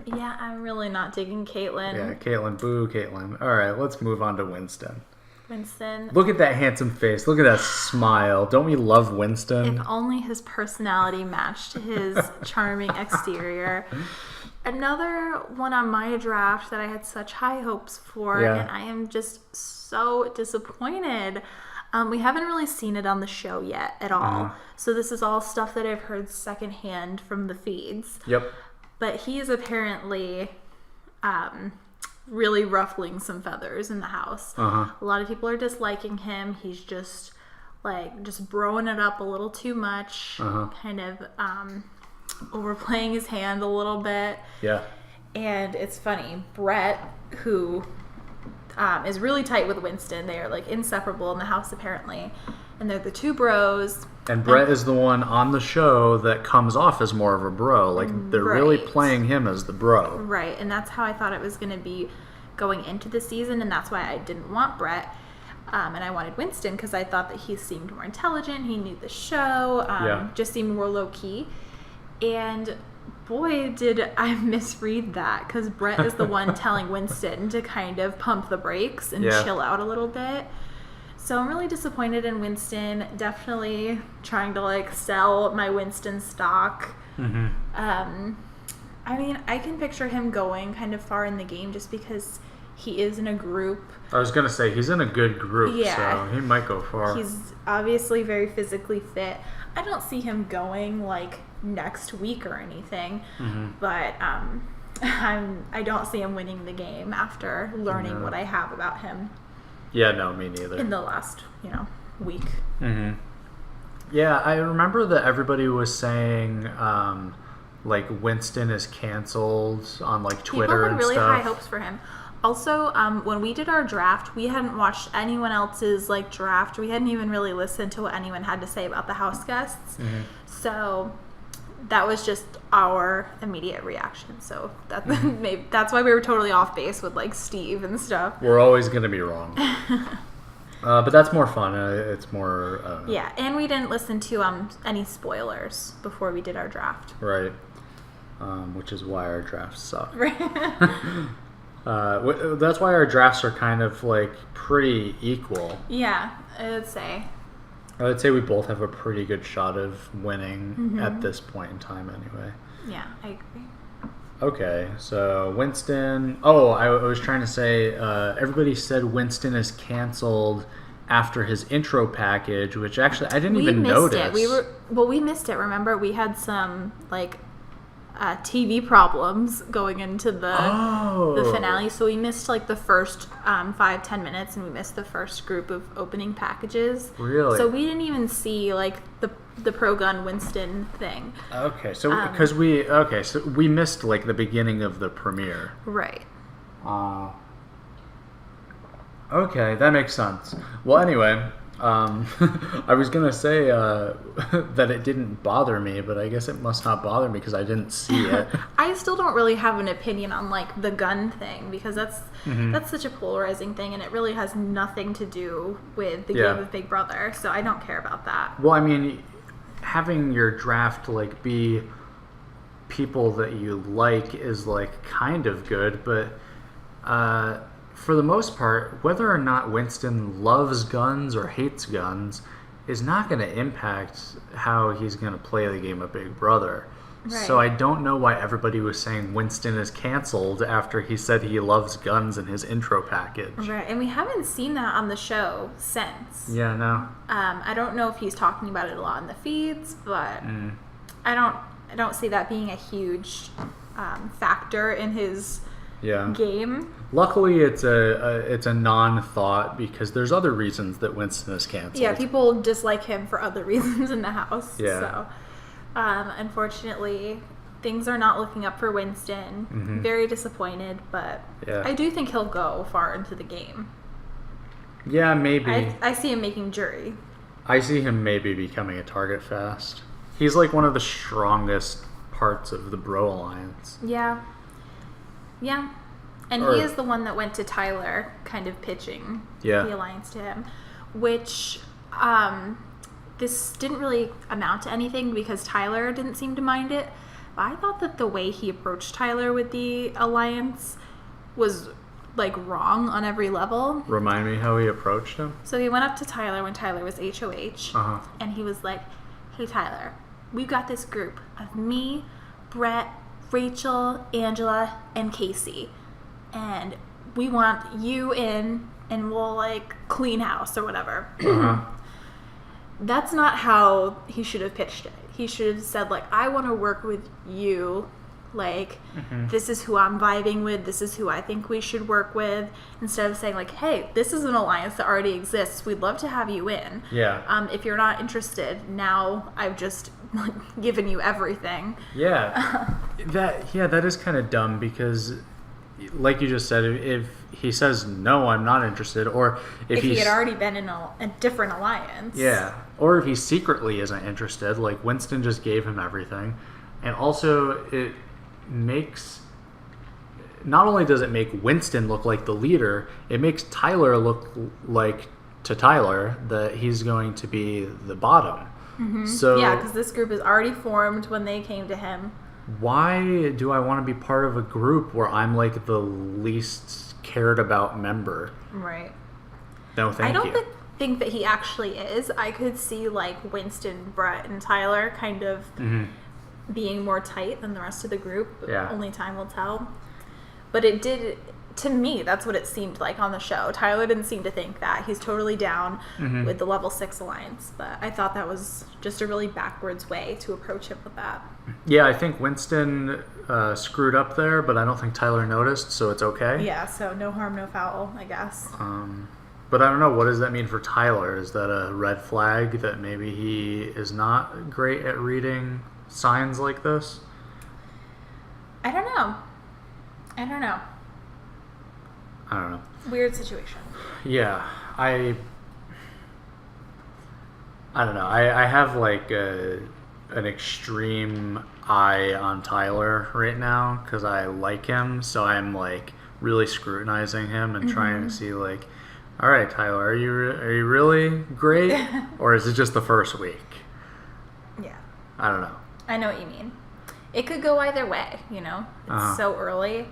Yeah, I'm really not digging Caitlyn. Yeah, Caitlyn, boo, Caitlyn. All right, let's move on to Winston. Winston. Look at that handsome face. Look at that smile. Don't we love Winston? If only his personality matched his charming exterior. Another one on my draft that I had such high hopes for, and I am just so disappointed. We haven't really seen it on the show yet at all. So this is all stuff that I've heard secondhand from the feeds. Yep. But he is apparently really ruffling some feathers in the house. A lot of people are disliking him. He's just broing it up a little too much. Kind of overplaying his hand a little bit. Yeah. And it's funny. Brett, who... is really tight with Winston. They are like inseparable in the house apparently, and they're the two bros. And Brett is the one on the show that comes off as more of a bro. Like they're really playing him as the bro. Right, and that's how I thought it was going to be going into the season, and that's why I didn't want Brett. And I wanted Winston because I thought that he seemed more intelligent. He knew the show. Just seemed more low key. And boy, did I misread that, because Brett is the one telling Winston to kind of pump the brakes and chill out a little bit. So I'm really disappointed in Winston. Definitely trying to like sell my Winston stock. I mean, I can picture him going kind of far in the game just because he is in a group. I was going to say, he's in a good group, so he might go far. He's obviously very physically fit. I don't see him going like next week or anything, but I don't see him winning the game after learning what I have about him. Yeah, no, me neither. In the last, week. Yeah, I remember that everybody was saying like Winston is canceled on like Twitter and stuff. People had really high hopes for him. Also, when we did our draft, we hadn't watched anyone else's like draft. We hadn't even really listened to what anyone had to say about the house guests. So that was just our immediate reaction. So that maybe that's why we were totally off base with like Steve and stuff. We're always gonna be wrong. But that's more fun. It's more. Yeah, and we didn't listen to any spoilers before we did our draft. Right. which is why our drafts suck. Right. That's why our drafts are kind of like pretty equal. Yeah, I would say we both have a pretty good shot of winning at this point in time anyway. Yeah, I agree. Okay, so Winston... Oh, I was trying to say, everybody said Winston is canceled after his intro package, which actually I didn't even notice. We missed it, remember? We had some, like... TV problems going into the finale, so we missed like the first 5-10 minutes, and we missed the first group of opening packages. Really? So we didn't even see like the pro gun Winston thing. Okay, so because so we missed like the beginning of the premiere. Right. Okay, that makes sense. Well, anyway. I was gonna say that it didn't bother me, but I guess it must not bother me because I didn't see it. I still don't really have an opinion on like the gun thing, because that's such a polarizing thing, and it really has nothing to do with the game of Big Brother. So I don't care about that. Well, I mean, having your draft like be people that you like is like kind of good, but for the most part, whether or not Winston loves guns or hates guns is not going to impact how he's going to play the game of Big Brother. Right. So I don't know why everybody was saying Winston is canceled after he said he loves guns in his intro package. Right, and we haven't seen that on the show since. Yeah, no. I don't know if he's talking about it a lot in the feeds, but I don't see that being a huge factor in his game. Luckily, it's a non-thought because there's other reasons that Winston is canceled. Yeah, people dislike him for other reasons in the house. Yeah. So, unfortunately, things are not looking up for Winston. Very disappointed, but I do think he'll go far into the game. Yeah, maybe. I see him making jury. I see him maybe becoming a target fast. He's like one of the strongest parts of the Bro Alliance. Yeah. Yeah. And he is the one that went to Tyler, kind of pitching the alliance to him, which this didn't really amount to anything because Tyler didn't seem to mind it. But I thought that the way he approached Tyler with the alliance was like wrong on every level. Remind me how he approached him. So he went up to Tyler when Tyler was HOH, and he was like, "Hey Tyler, we've got this group of me, Brett, Rachel, Angela, and Casey. And we want you in, and we'll like clean house or whatever." That's not how he should have pitched it. He should have said like, "I want to work with you. Like, this is who I'm vibing with. This is who I think we should work with." Instead of saying like, "Hey, this is an alliance that already exists. We'd love to have you in. Yeah. If you're not interested, now I've just given you everything." Yeah. That is kind of dumb because, like you just said, if he says no, I'm not interested, or if he had already been in a different alliance. Yeah. Or if he secretly isn't interested, like Winston just gave him everything. And also it makes, not only does it make Winston look like the leader, it makes Tyler look like to Tyler that he's going to be the bottom. So yeah, because this group is already formed when they came to him. Why do I want to be part of a group where I'm like the least cared about member? Right. No, thank you. I don't think that he actually is. I could see like Winston, Brett, and Tyler kind of being more tight than the rest of the group. Yeah. Only time will tell. But it did, to me, that's what it seemed like on the show. Tyler didn't seem to think that. He's totally down with the level 6 alliance. But I thought that was just a really backwards way to approach him with that. Yeah, I think Winston screwed up there, but I don't think Tyler noticed, so it's okay. Yeah, so no harm, no foul, I guess. But I don't know, what does that mean for Tyler? Is that a red flag that maybe he is not great at reading signs like this? I don't know. I don't know. Weird situation. Yeah, I don't know. I have like an extreme eye on Tyler right now because I like him, so I'm like really scrutinizing him and trying to see like, all right, Tyler, are you really great, or is it just the first week? Yeah. I don't know. I know what you mean. it could go either way, you know? It's so early.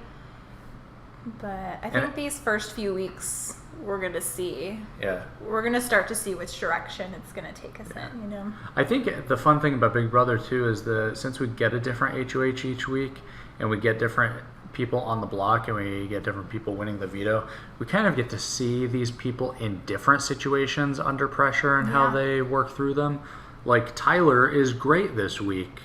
But I think And these first few weeks we're going to see. Yeah. We're going to start to see which direction it's going to take us in, you know? I think the fun thing about Big Brother, too, is since we get a different HOH each week and we get different people on the block and we get different people winning the veto, we kind of get to see these people in different situations under pressure and how they work through them. Like, Tyler is great this week,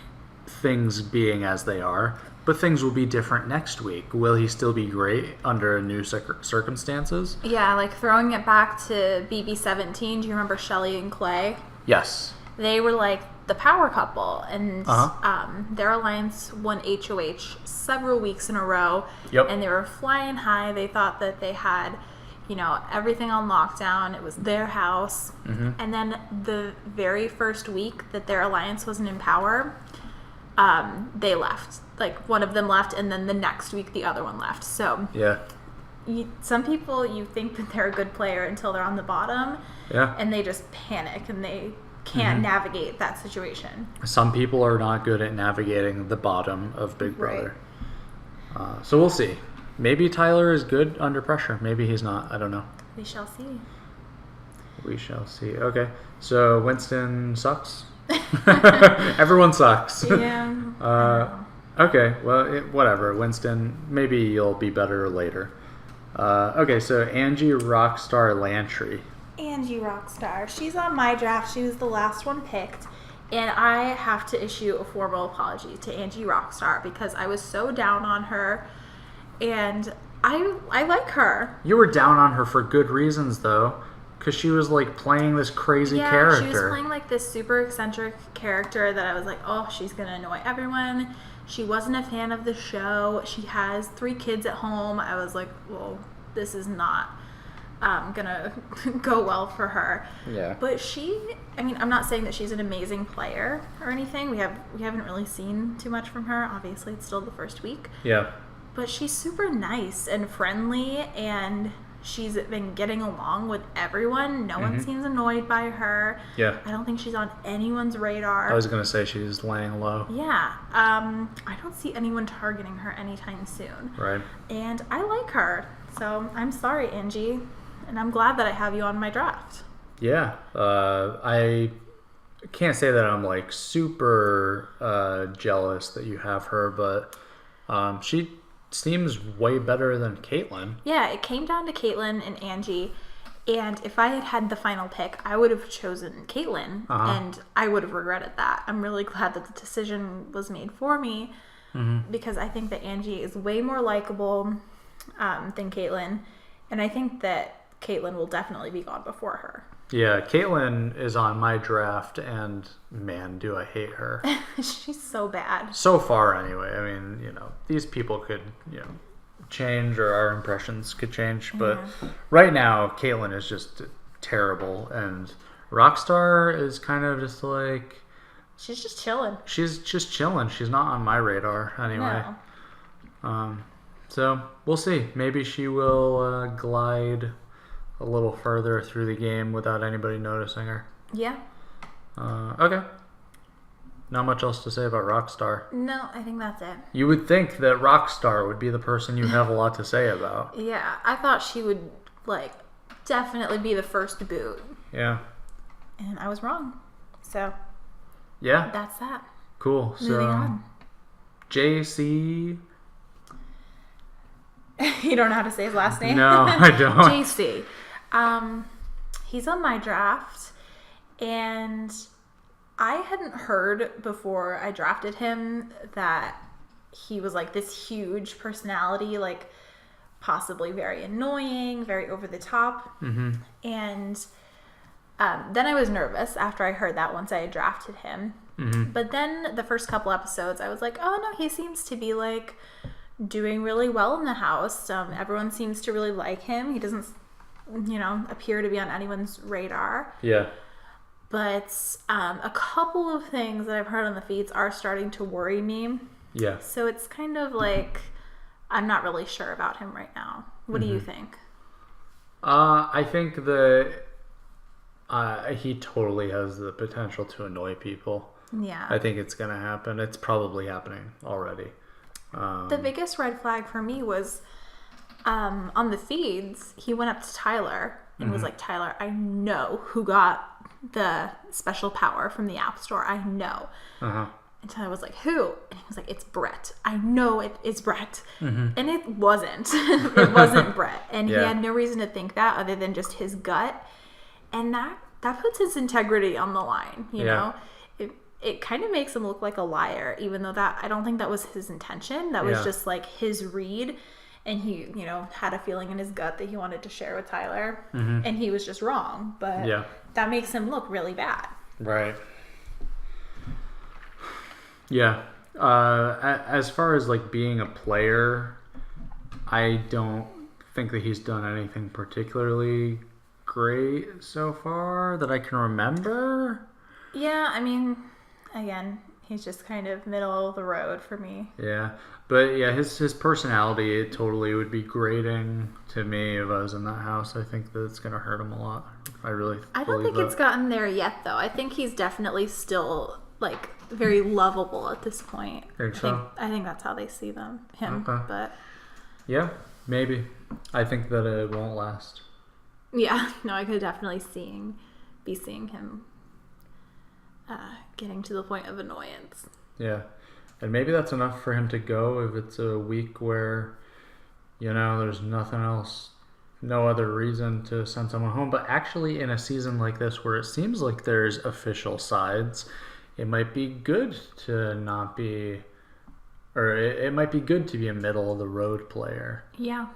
things being as they are, but things will be different next week. Will he still be great under new circumstances? Yeah, like throwing it back to BB17, do you remember Shelly and Clay? Yes. They were like the power couple, and their alliance won HOH several weeks in a row. Yep. And they were flying high. They thought that they had, you know, everything on lockdown. It was their house. And then the very first week that their alliance wasn't in power, they left. Like, one of them left, and then the next week the other one left. So Yeah. some people, you think that they're a good player until they're on the bottom, Yeah. and they just panic and they can't navigate that situation. Some people are not good at navigating the bottom of Big Brother. So we'll see. Maybe Tyler is good under pressure. Maybe he's not. I don't know. We shall see. We shall see. Okay. So Winston sucks? Everyone sucks. Yeah. Okay. Well, whatever. Winston, maybe you'll be better later. Okay. So Angie Rockstar Lantry. Angie Rockstar. She's on my draft. She was the last one picked. And I have to issue a formal apology to Angie Rockstar because I was so down on her. And I like her. You were down on her for good reasons, though. Because she was, like, playing this crazy character. She was playing, like, this super eccentric character that I was like, oh, she's going to annoy everyone. She wasn't a fan of the show. She has 3 kids at home. I was like, well, this is not gonna go well for her. Yeah. But I'm not saying that she's an amazing player or anything. We haven't really seen too much from her. Obviously, it's still the first week. Yeah. But she's super nice and friendly, and she's been getting along with everyone. No one seems annoyed by her. Yeah. I don't think she's on anyone's radar. I was gonna say she's laying low. Yeah. I don't see anyone targeting her anytime soon. Right. And I like her. So I'm sorry, Angie. And I'm glad that I have you on my draft. Yeah. I can't say that I'm, like, super jealous that you have her, but she seems way better than Caitlyn. Yeah, it came down to Caitlyn and Angie. And if I had had the final pick, I would have chosen Caitlyn. And I would have regretted that. I'm really glad that the decision was made for me. Because I think that Angie is way more likable than Caitlyn. And I think that Caitlyn will definitely be gone before her. Yeah, Caitlyn is on my draft, and man, do I hate her. She's so bad. So far, anyway. I mean, you know, these people could, you know, change, or our impressions could change, but right now, Caitlyn is just terrible, and Rockstar is kind of just like... She's just chilling. She's just chilling. She's not on my radar, anyway. No. So, we'll see. Maybe she will glide a little further through the game without anybody noticing her. Yeah. Okay. Not much else to say about Rockstar. No, I think that's it. You would think that Rockstar would be the person you have a lot to say about. Yeah, I thought she would, like, definitely be the first to boot. Yeah. And I was wrong. So, yeah. that's that. Cool. Moving on. JC... You don't know how to say his last name? No, I don't. JC. He's on my draft, and I hadn't heard before I drafted him that he was like this huge personality, like possibly very annoying, very over the top. And then I was nervous after I heard that once I had drafted him. But then the first couple episodes, I was like, oh no, he seems to be like doing really well in the house. Everyone seems to really like him. He doesn't, you know, appear to be on anyone's radar. Yeah. But a couple of things that I've heard on the feeds are starting to worry me. Yeah. So it's kind of like I'm not really sure about him right now. What do you think? I think that he totally has the potential to annoy people. Yeah. I think it's going to happen. It's probably happening already. The biggest red flag for me was on the feeds, he went up to Tyler and was like, Tyler, I know who got the special power from the App Store. I know. And Tyler was like, who? And he was like, it's Brett. I know it's Brett. And it wasn't. It wasn't Brett. And he had no reason to think that other than just his gut. And that puts his integrity on the line, you know? It kind of makes him look like a liar, even though I don't think that was his intention. That was just like his read. And he, you know, had a feeling in his gut that he wanted to share with Tyler. And he was just wrong. But that makes him look really bad. Right. Yeah. As far as like being a player, I don't think that he's done anything particularly great so far that I can remember. Yeah, I mean, again, he's just kind of middle of the road for me. Yeah. But yeah, his personality, it totally would be grating to me if I was in that house. I think that it's going to hurt him a lot. I don't think it's gotten there yet, though. I think he's definitely still, like, very lovable at this point. I think that's how they see him. Okay. But yeah, maybe. I think that it won't last. Yeah, no, I could definitely be seeing him getting to the point of annoyance. Yeah. And maybe that's enough for him to go if it's a week where, you know, there's nothing else, no other reason to send someone home. But actually, in a season like this where it seems like there's official sides, it might be good to not be, or it might be good to be a middle of the road player. Yeah.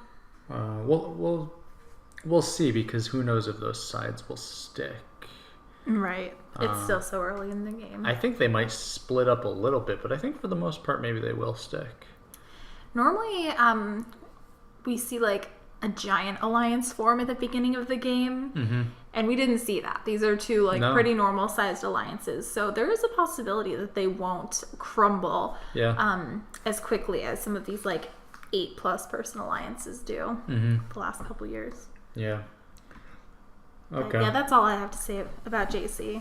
We'll see, because who knows if those sides will stick. Right. It's still so early in the game. I think they might split up a little bit, but I think for the most part, maybe they will stick. Normally, we see like a giant alliance form at the beginning of the game, and we didn't see that. These are two pretty normal sized alliances, so there is a possibility that they won't crumble as quickly as some of these like 8+ person alliances do the last couple years. Yeah. Okay. But yeah, that's all I have to say about JC.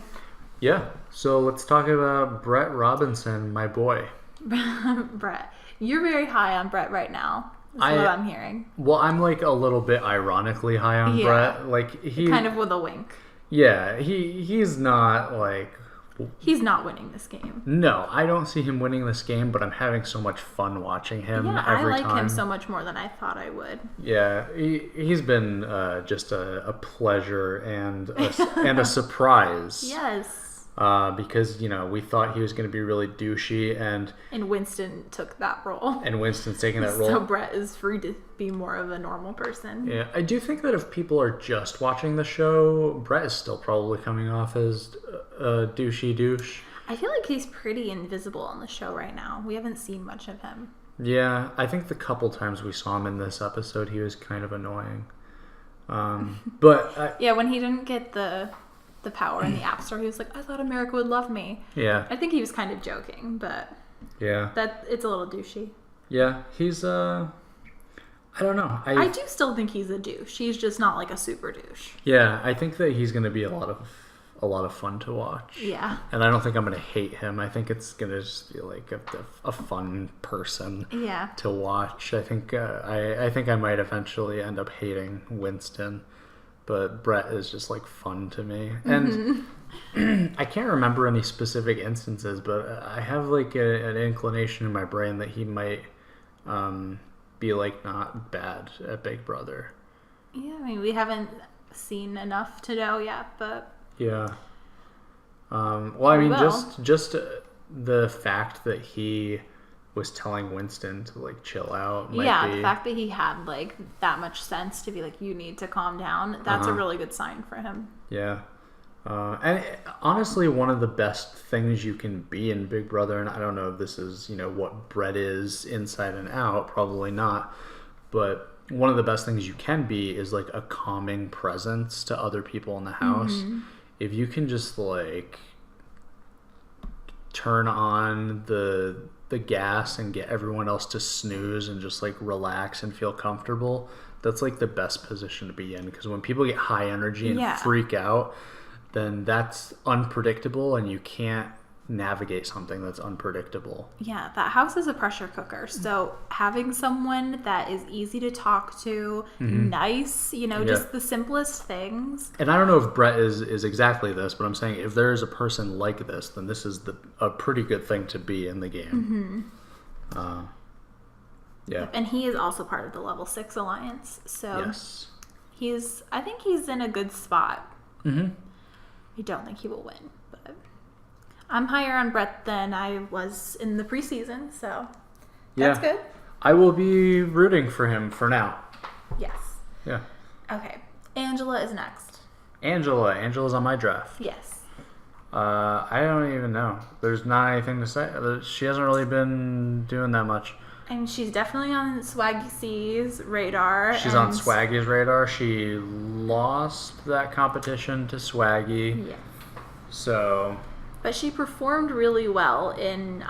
Yeah. So let's talk about Brett Robinson, my boy. Brett. You're very high on Brett right now. That's what I'm hearing. Well, I'm like a little bit ironically high on Brett. Like he kind of with a wink. Yeah, he's not like... He's not winning this game. No, I don't see him winning this game, but I'm having so much fun watching him every time. I like him so much more than I thought I would. Yeah, he's been just a pleasure and a surprise. Yes. Because, you know, we thought he was going to be really douchey, and Winston took that role. And Winston's taking that role. So Brett is free to be more of a normal person. Yeah, I do think that if people are just watching the show, Brett is still probably coming off as a douchey douche. I feel like he's pretty invisible on the show right now. We haven't seen much of him. Yeah, I think the couple times we saw him in this episode, he was kind of annoying. But yeah, when he didn't get the power in the App Store, he was like, I thought America would love me. Yeah. I think he was kind of joking, but yeah, it's a little douchey. Yeah, he's I don't know. I do still think he's a douche. He's just not like a super douche. Yeah, I think that he's going to be a lot of fun to watch. Yeah. And I don't think I'm going to hate him. I think it's going to just be like a fun person to watch. I think I might eventually end up hating Winston, but Brett is just like fun to me. And I can't remember any specific instances, but I have like an inclination in my brain that he might be like not bad at Big Brother. Yeah, I mean, we haven't seen enough to know yet, but yeah. Well, I mean, just the fact that he was telling Winston to like chill out. The fact that he had like that much sense to be like, you need to calm down. That's a really good sign for him. Yeah. And honestly, one of the best things you can be in Big Brother, and I don't know if this is, you know, what Brett is inside and out, probably not, but one of the best things you can be is like a calming presence to other people in the house. If you can just like turn on the gas and get everyone else to snooze and just like relax and feel comfortable, that's like the best position to be in, because when people get high energy and freak out, then that's unpredictable and you can't navigate something that's unpredictable. Yeah, that house is a pressure cooker. So having someone that is easy to talk to, nice, just the simplest things. And I don't know if Brett is exactly this, but I'm saying if there is a person like this, then this is a pretty good thing to be in the game. Yeah. And he is also part of the level 6 alliance. So yes. I think he's in a good spot. Mm-hmm. I don't think he will win, but I'm higher on Brett than I was in the preseason, so that's good. I will be rooting for him for now. Yes. Yeah. Okay. Angela is next. Angela's on my draft. Yes. I don't even know. There's not anything to say. She hasn't really been doing that much. And she's definitely on Swaggy C's radar. She's on Swaggy's radar. She lost that competition to Swaggy. Yeah. So. But she performed really well in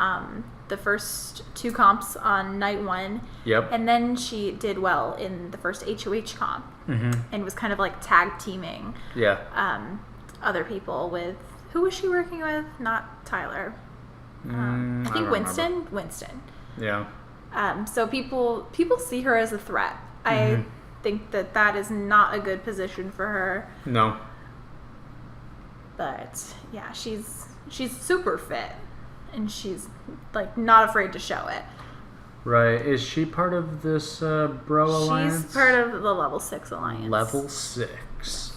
the first 2 comps on night 1. Yep. And then she did well in the first HOH comp. And was kind of like tag teaming. Yeah. Other people with, who was she working with? Not Tyler. I think Winston. Remember. Winston. Yeah. So people see her as a threat. I think that is not a good position for her. No. But yeah, she's super fit, and she's like not afraid to show it. Right. Is she part of this bro alliance? She's part of the level 6 alliance. Level 6.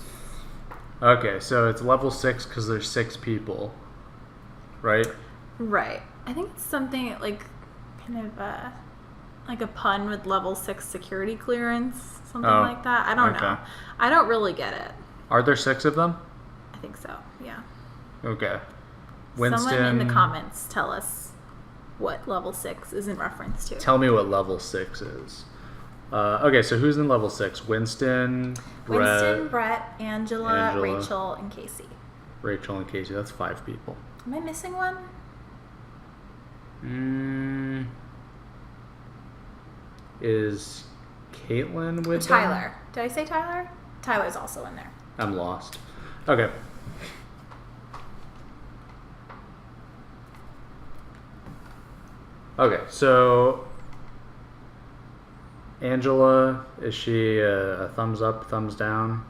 Okay, so it's level 6 because there's 6 people, right? Right. I think it's something like kind of like a pun with level 6 security clearance, something like that. I don't know. I don't really get it. Are there 6 of them? I think so. Yeah. Okay. Winston, someone in the comments tell us what level 6 is in reference to. Tell me what level 6 is. Okay, so who's in level 6? Winston, Brett, Angela, Rachel, and Casey. Rachel and Casey. That's 5 people. Am I missing one? Is Caitlin with Tyler. them? Did I say Tyler? Tyler's also in there. I'm lost. Okay. Okay, so Angela, is she a thumbs up, thumbs down?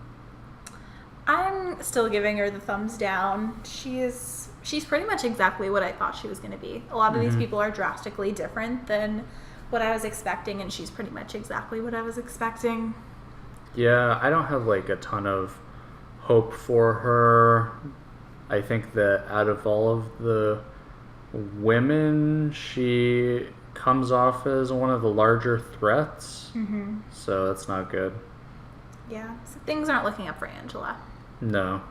I'm still giving her the thumbs down. She's pretty much exactly what I thought she was going to be. A lot of these people are drastically different than what I was expecting, and she's pretty much exactly what I was expecting. Yeah, I don't have like a ton of hope for her. I think that out of all of the women, she comes off as one of the larger threats. So that's not good. Yeah, so things aren't looking up for Angela. No.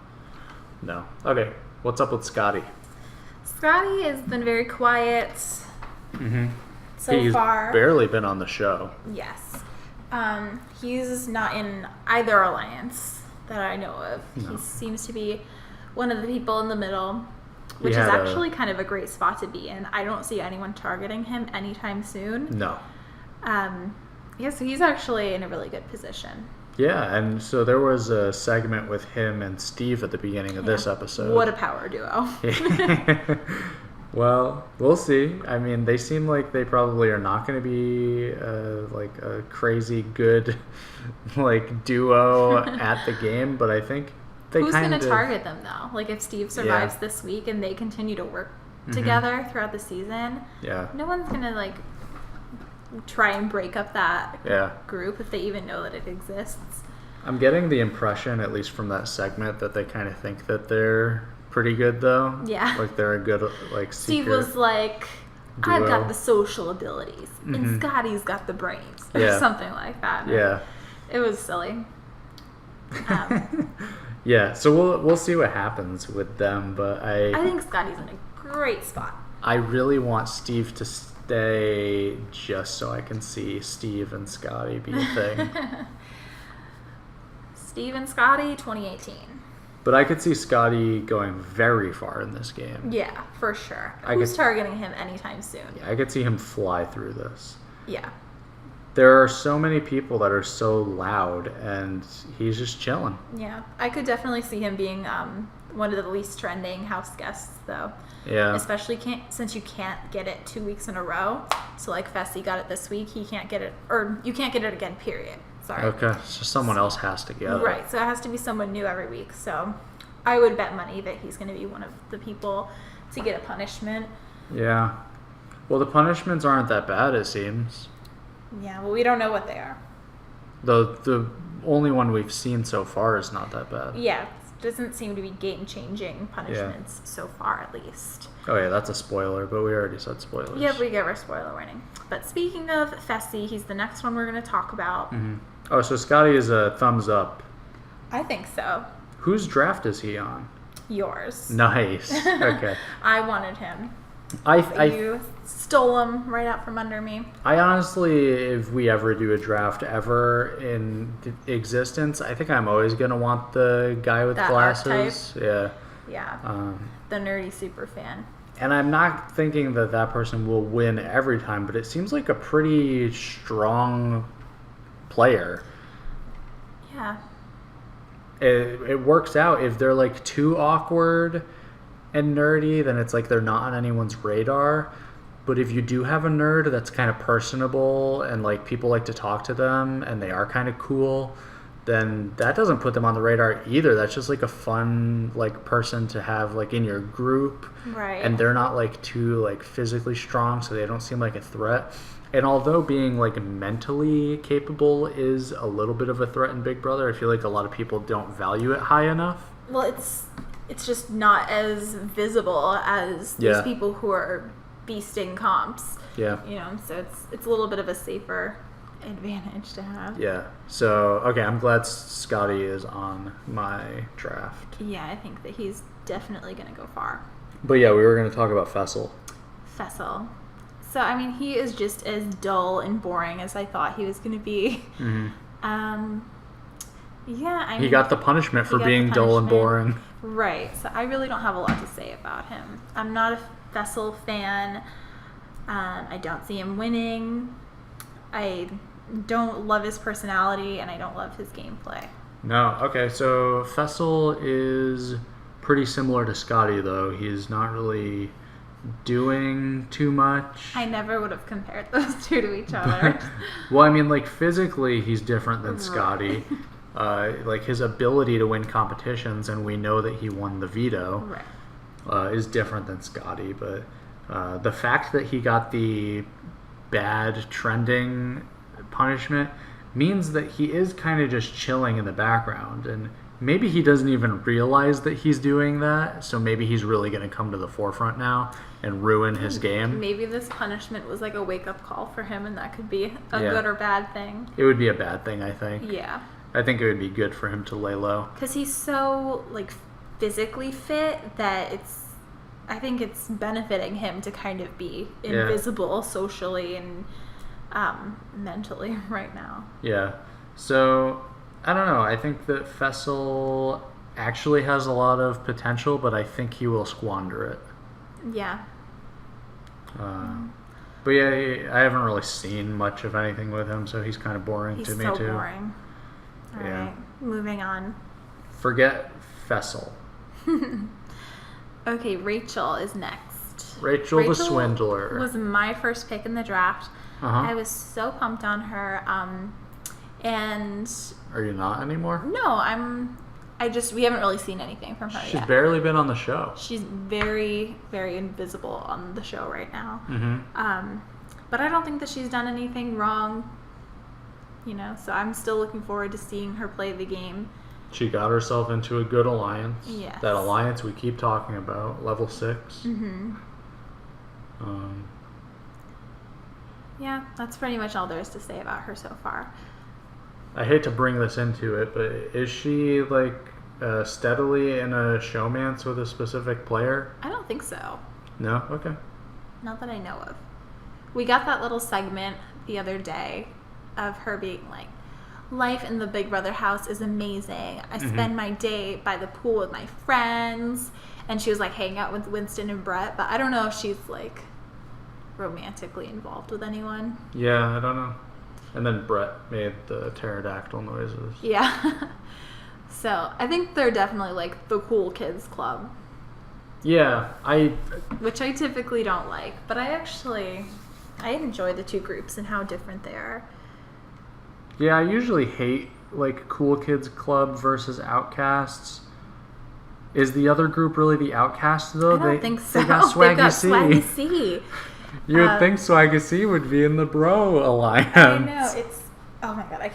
Okay, what's up with Scotty? Scotty has been very quiet so far. He's barely been on the show. Yes. He's not in either alliance that I know of. No. He seems to be one of the people in the middle, which is actually kind of a great spot to be in. I don't see anyone targeting him anytime soon. No. Yeah, so he's actually in a really good position. Yeah, and so there was a segment with him and Steve at the beginning of this episode. What a power duo. Well, we'll see. I mean, they seem like they probably are not going to be like a crazy good like duo at the game, but I think they Who's kind of... going to target them, though? Like, if Steve survives this week and they continue to work together throughout the season, no one's going to, like, try and break up that group if they even know that it exists. I'm getting the impression, at least from that segment, that they kind of think that they're pretty good, though. Yeah. Like, they're a good, like, Steve was like, duo. I've got the social abilities, and Scotty's got the brains, or something like that. Yeah. It was silly. Yeah, so we'll see what happens with them, but I think Scotty's in a great spot. I really want Steve to stay just so I can see Steve and Scotty be a thing. Steve and Scotty, 2018. But I could see Scotty going very far in this game. Yeah, for sure. Who's targeting him anytime soon? Yeah, I could see him fly through this. Yeah. There are so many people that are so loud, and he's just chilling. Yeah, I could definitely see him being one of the least trending house guests, though. Yeah. Especially since you can't get it 2 weeks in a row. So like Fessy got it this week, he can't get it, or you can't get it again. Period. Sorry. Okay, so someone else has to get it. Right. So it has to be someone new every week. So I would bet money that he's going to be one of the people to get a punishment. Yeah. Well, the punishments aren't that bad, it seems. Yeah. Well, we don't know what they are. The only one we've seen so far is not that bad. Yeah. Doesn't seem to be game-changing punishments so far, at least. Oh yeah, that's a spoiler, but we already said spoilers. Yeah, we gave our spoiler warning. But speaking of Fessy, he's the next one we're going to talk about. Mm-hmm. Oh, so Scotty is a thumbs up. I think so. Whose draft is he on? Yours. Nice. Okay. I wanted him. You stole him right out from under me. I honestly, if we ever do a draft ever in existence, I think I'm always going to want the guy with that glasses. Archetype. Yeah. Yeah. The nerdy super fan. And I'm not thinking that that person will win every time, but it seems like a pretty strong player. Yeah. It works out. If they're like too awkward and nerdy, then it's like they're not on anyone's radar. But if you do have a nerd that's kind of personable and like people like to talk to them and they are kind of cool, then that doesn't put them on the radar either. That's just like a fun like person to have like in your group. Right. And they're not like too like physically strong, so they don't seem like a threat. And although being like mentally capable is a little bit of a threat in Big Brother, I feel like a lot of people don't value it high enough. Well, it's just not as visible as these people who are beasting comps. Yeah. You know, so it's a little bit of a safer advantage to have. Yeah. So, okay, I'm glad Scotty is on my draft. Yeah, I think that he's definitely going to go far. But yeah, we were going to talk about Fessel. So, I mean, he is just as dull and boring as I thought he was going to be. Mm-hmm. Yeah, I mean, he got the punishment for being dull and boring. Right. So I really don't have a lot to say about him. I'm not a Fessel fan. I don't see him winning. I don't love his personality, and I don't love his gameplay. No. Okay, so Fessel is pretty similar to Scotty, though. He's not really doing too much. I never would have compared those two to each other. Well, I mean, like, physically, he's different than Scotty. Like, his ability to win competitions, and we know that he won the veto, is different than Scotty. But the fact that he got the bad trending punishment means that he is kind of just chilling in the background, and maybe he doesn't even realize that he's doing that, so maybe he's really going to come to the forefront now and ruin his game. Maybe this punishment was like a wake-up call for him, and that could be a good or bad thing. It would be a bad thing, I think. Yeah. I think it would be good for him to lay low. Because he's so, like, physically fit that I think it's benefiting him to kind of be invisible socially and mentally right now. Yeah. So, I don't know. I think that Fessel actually has a lot of potential, but I think he will squander it. Yeah. But yeah, I haven't really seen much of anything with him, so he's kind of boring to me too. He's so boring. All right, moving on. Forget Fessel. Okay, Rachel is next. Rachel the Swindler was my first pick in the draft. I was so pumped on her. And are you not anymore? No, we haven't really seen anything from her yet. She's barely been on the show. She's very, very invisible on the show right now. Mm-hmm. But I don't think that she's done anything wrong. You know, so I'm still looking forward to seeing her play the game. She got herself into a good alliance. Yes. That alliance we keep talking about, level 6. Mm-hmm. Yeah, that's pretty much all there is to say about her so far. I hate to bring this into it, but is she like steadily in a showmance with a specific player? I don't think so. No? Okay. Not that I know of. We got that little segment the other day of her being like, life in the Big Brother house is amazing. I spend my day by the pool with my friends. And she was like hanging out with Winston and Brett, but I don't know if she's like romantically involved with anyone. Yeah, I don't know. And then Brett made the pterodactyl noises. Yeah. So I think they're definitely like the cool kids club, Yeah, which I typically don't like, but I enjoy the two groups and how different they are. Yeah, I usually hate like Cool Kids Club versus Outcasts. Is the other group really the Outcasts though? I don't think so. They got They've got C. Swaggy C. You would think Swaggy C would be in the Bro Alliance. I know, oh my god,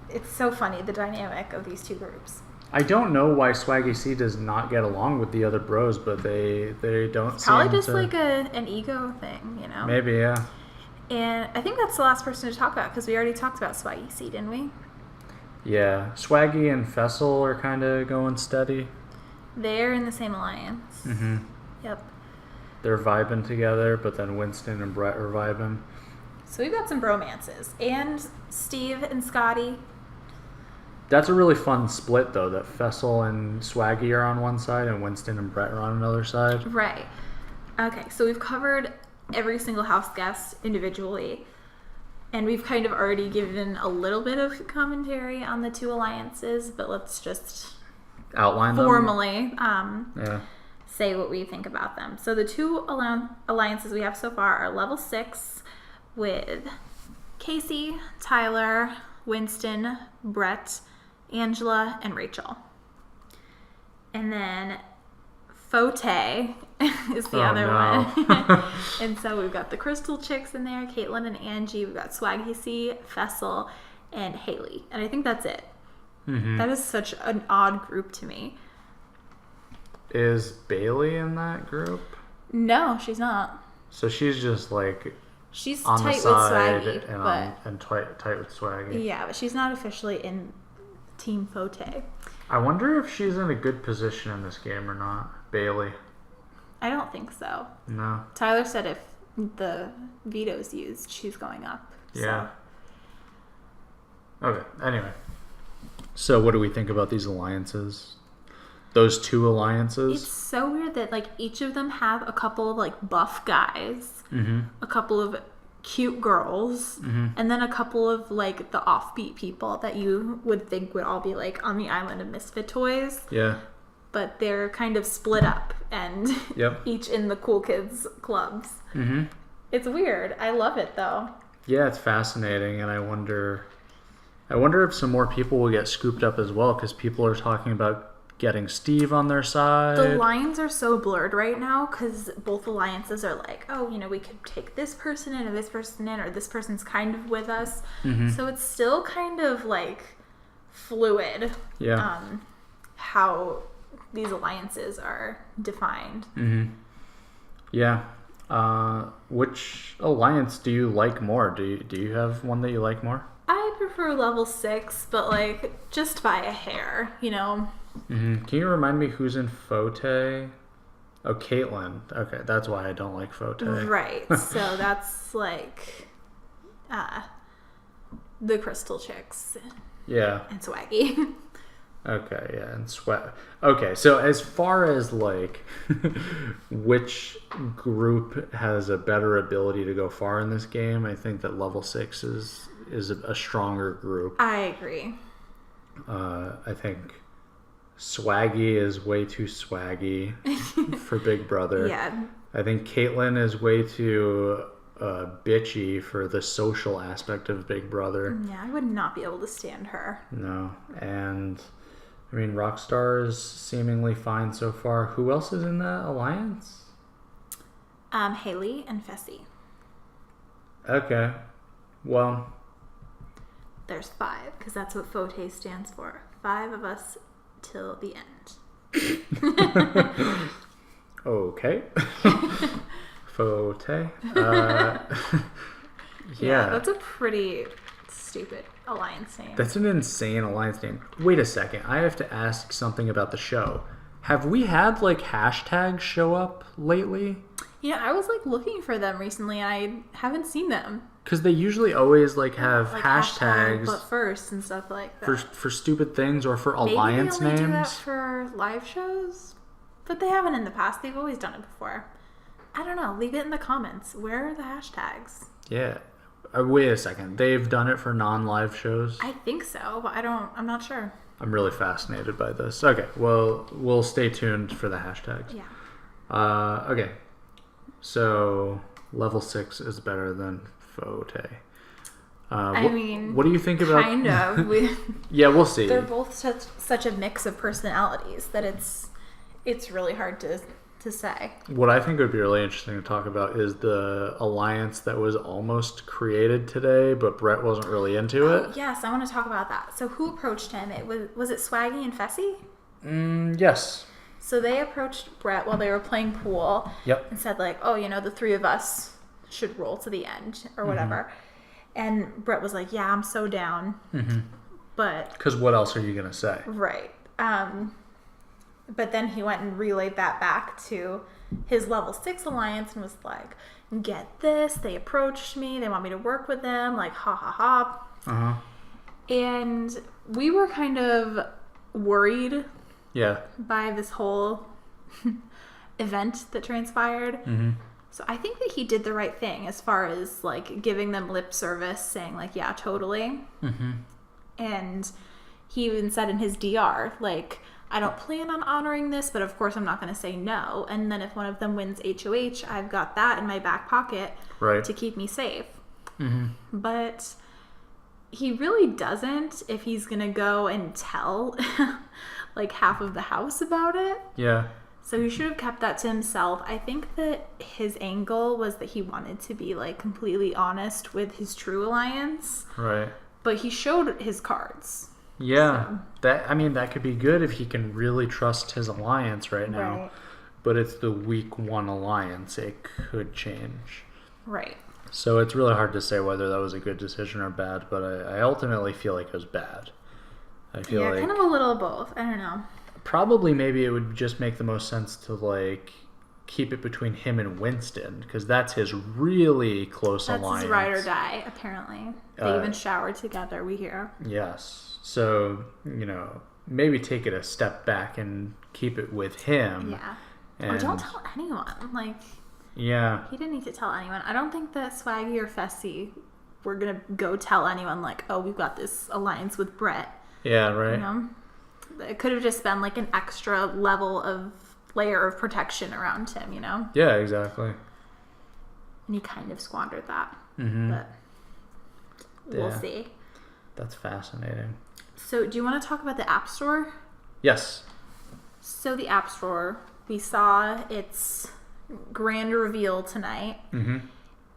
it's so funny, the dynamic of these two groups. I don't know why Swaggy C does not get along with the other bros, but they don't Probably seem just to... like an ego thing, you know? Maybe, yeah. And I think that's the last person to talk about, because we already talked about Swaggy C, didn't we? Yeah. Swaggy and Fessel are kind of going steady. They're in the same alliance. Mm-hmm. Yep. They're vibing together, but then Winston and Brett are vibing. So we've got some bromances. And Steve and Scotty. That's a really fun split, though, that Fessel and Swaggy are on one side and Winston and Brett are on another side. Right. Okay, so we've covered every single house guest individually. And we've kind of already given a little bit of commentary on the two alliances, but let's just Outline them? formally Yeah. say what we think about them. So the two alliances we have so far are level 6 with Casey, Tyler, Winston, Brett, Angela, and Rachel. And then Fote is the other one. And so we've got the Crystal Chicks in there, Caitlin and Angie. We've got Swaggy C, Fessel, and Haley. And I think that's it. Mm-hmm. That is such an odd group to me. Is Bailey in that group? No, she's not. So she's just like She's on tight the side with Swaggy, and tight with Swaggy. yeah, but she's not officially in Team Fote. I wonder if she's in a good position in this game or not. Bailey. I don't think so. No. Tyler said if the veto's used, she's going up. Yeah. Okay. Anyway. So what do we think about these alliances? Those two alliances? It's so weird that like each of them have a couple of like buff guys, a couple of cute girls, and then a couple of like the offbeat people that you would think would all be like on the island of misfit toys. Yeah. But they're kind of split up and Yep. each in the cool kids clubs. Mm-hmm. It's weird. I love it though. Yeah, it's fascinating, and I wonder if some more people will get scooped up as well, because people are talking about getting Steve on their side. The lines are so blurred right now because both alliances are like, oh, you know, we could take this person in or this person in, or this person's kind of with us. So it's still kind of like fluid. Yeah. How these alliances are defined. Yeah. Which alliance do you like more? Do you have one that you like more? I prefer level 6, but like just by a hair, you know. Can you remind me who's in Fote? Oh, Caitlin. Okay, that's why I don't like Fote. Right. So that's like the Crystal Chicks Yeah. and Swaggy. Okay, yeah, and Sweat. Okay, so as far as like which group has a better ability to go far in this game, I think that level 6 is a stronger group. I agree. I think Swaggy is way too swaggy for Big Brother. Yeah. I think Caitlin is way too bitchy for the social aspect of Big Brother. Yeah, I would not be able to stand her. No, and I mean Rockstar is seemingly fine so far. Who else is in that alliance? Haley and Fessy. Okay, well, There's 5, because that's what Fote stands for. 5 of us till the end. okay. Fote. Yeah, that's a pretty stupid alliance name. That's an insane alliance name. Wait a second. I have to ask something about the show. Have we had like hashtags show up lately? You know, I was like looking for them recently and I haven't seen them. Because they usually always like have Like hashtags but first and stuff like that. for stupid things or for Maybe alliance they only do that names. for live shows, but they haven't in the past. They've always done it before. I don't know. Leave it in the comments. Where are the hashtags? Yeah. Wait a second. They've done it for non-live shows? I think so, but I'm not sure. I'm really fascinated by this. Okay, well, we'll stay tuned for the hashtags. Yeah. Okay. So, level 6 is better than Fote. I mean, what do you think about... Kind of. Yeah, we'll see. They're both such a mix of personalities that it's really hard to say. What I think would be really interesting to talk about is the alliance that was almost created today, but Brett wasn't really into it. Yes, I want to talk about that. So who approached him? Was it Swaggy and Fessy? Yes. So they approached Brett while they were playing pool. Yep. And said like, oh, the three of us should roll to the end or whatever. And Brett was like, yeah, I'm so down. But... Because what else are you going to say? Right. But then he went and relayed that back to his level 6 alliance and was like, get this, they approached me, they want me to work with them, like, ha ha ha. Uh-huh. And we were kind of worried by this whole event that transpired. So I think that he did the right thing as far as, like, giving them lip service, saying, like, yeah, totally. And he even said in his DR, like... I don't plan on honoring this, but of course I'm not going to say no. And then if one of them wins HOH, I've got that in my back pocket to keep me safe. But he really doesn't if he's going to go and tell like half of the house about it. Yeah. So he should have kept that to himself. I think that his angle was that he wanted to be like completely honest with his true alliance. Right. But he showed his cards. Yeah, so. That could be good if he can really trust his alliance right now. Right. But it's the week 1 alliance. It could change. Right. So it's really hard to say whether that was a good decision or bad, but I ultimately feel like it was bad. I feel like... kind of a little of both. I don't know. Probably maybe it would just make the most sense to, like, keep it between him and Winston, because that's his really close alliance. That's his ride or die, apparently. They even showered together, we hear. Yes. So, maybe take it a step back and keep it with him. Yeah. Or don't tell anyone. Like, yeah. He didn't need to tell anyone. I don't think that Swaggy or Fessy were going to go tell anyone, like, oh, we've got this alliance with Brett. Yeah, right. It could have just been, like, an extra layer of protection around him, Yeah, exactly. And he kind of squandered that. But we'll see. That's fascinating. So, do you want to talk about the App Store? Yes. So, the App Store, we saw its grand reveal tonight.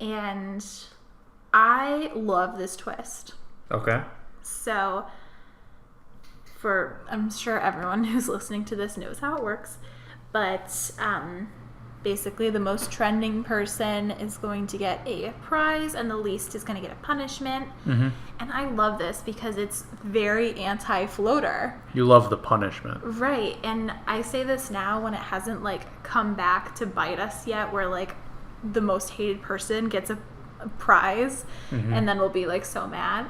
And I love this twist. Okay. So, I'm sure everyone who's listening to this knows how it works. But basically the most trending person is going to get a prize and the least is going to get a punishment. And I love this because it's very anti-floater. You love the punishment. Right. And I say this now when it hasn't like come back to bite us yet, where like the most hated person gets a prize and then we'll be like so mad.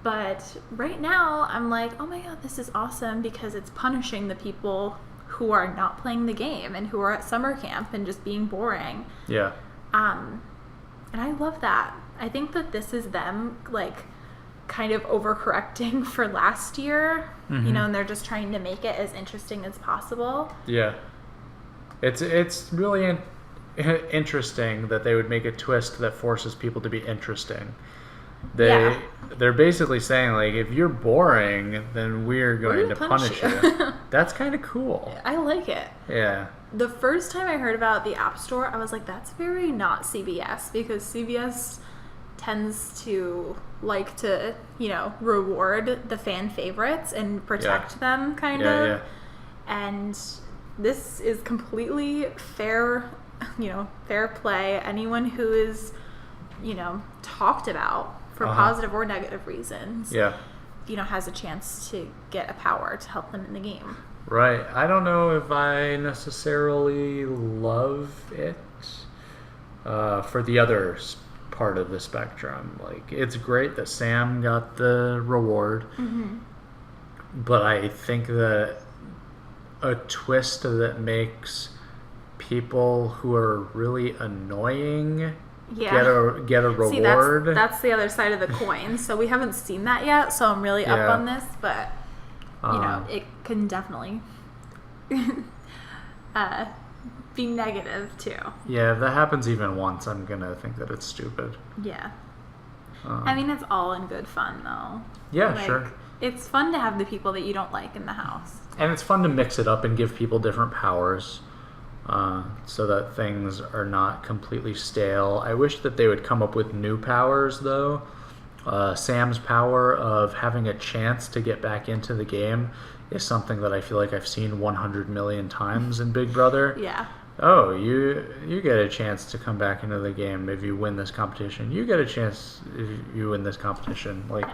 But right now I'm like, oh my God, this is awesome because it's punishing the people who are not playing the game and who are at summer camp and just being boring. Yeah. And I love that. I think that this is them like kind of overcorrecting for last year, and they're just trying to make it as interesting as possible. Yeah. It's really interesting that they would make a twist that forces people to be interesting. They're basically saying, like, if you're boring, then we're going to punish you. That's kind of cool. I like it. Yeah. The first time I heard about the App Store, I was like, that's very not CBS, because CBS tends to like to, reward the fan favorites and protect them, kind of. Yeah. And this is completely fair, fair play. Anyone who is, talked about for positive or negative reasons, has a chance to get a power to help them in the game. Right. I don't know if I necessarily love it for the other part of the spectrum. Like, it's great that Sam got the reward, but I think that a twist that makes people who are really annoying Yeah. get a See, reward. that's the other side of the coin. So we haven't seen that yet. So I'm really up on this, but it can definitely be negative too. Yeah, if that happens even once, I'm gonna think that it's stupid. Yeah. I mean, it's all in good fun though. Yeah, sure. It's fun to have the people that you don't like in the house. And it's fun to mix it up and give people different powers. So that things are not completely stale. I wish that they would come up with new powers, though. Sam's power of having a chance to get back into the game is something that I feel like I've seen 100 million times in Big Brother. Yeah. Oh, you get a chance to come back into the game if you win this competition. You get a chance if you win this competition. Like,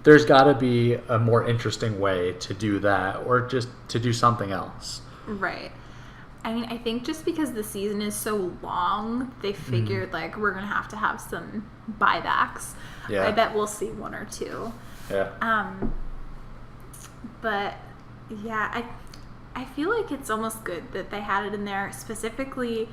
there's got to be a more interesting way to do that, or just to do something else. Right. I mean, I think just because the season is so long, they figured, like, we're going to have some buybacks. Yeah. I bet we'll see one or two. Yeah. But, yeah, I feel like it's almost good that they had it in there specifically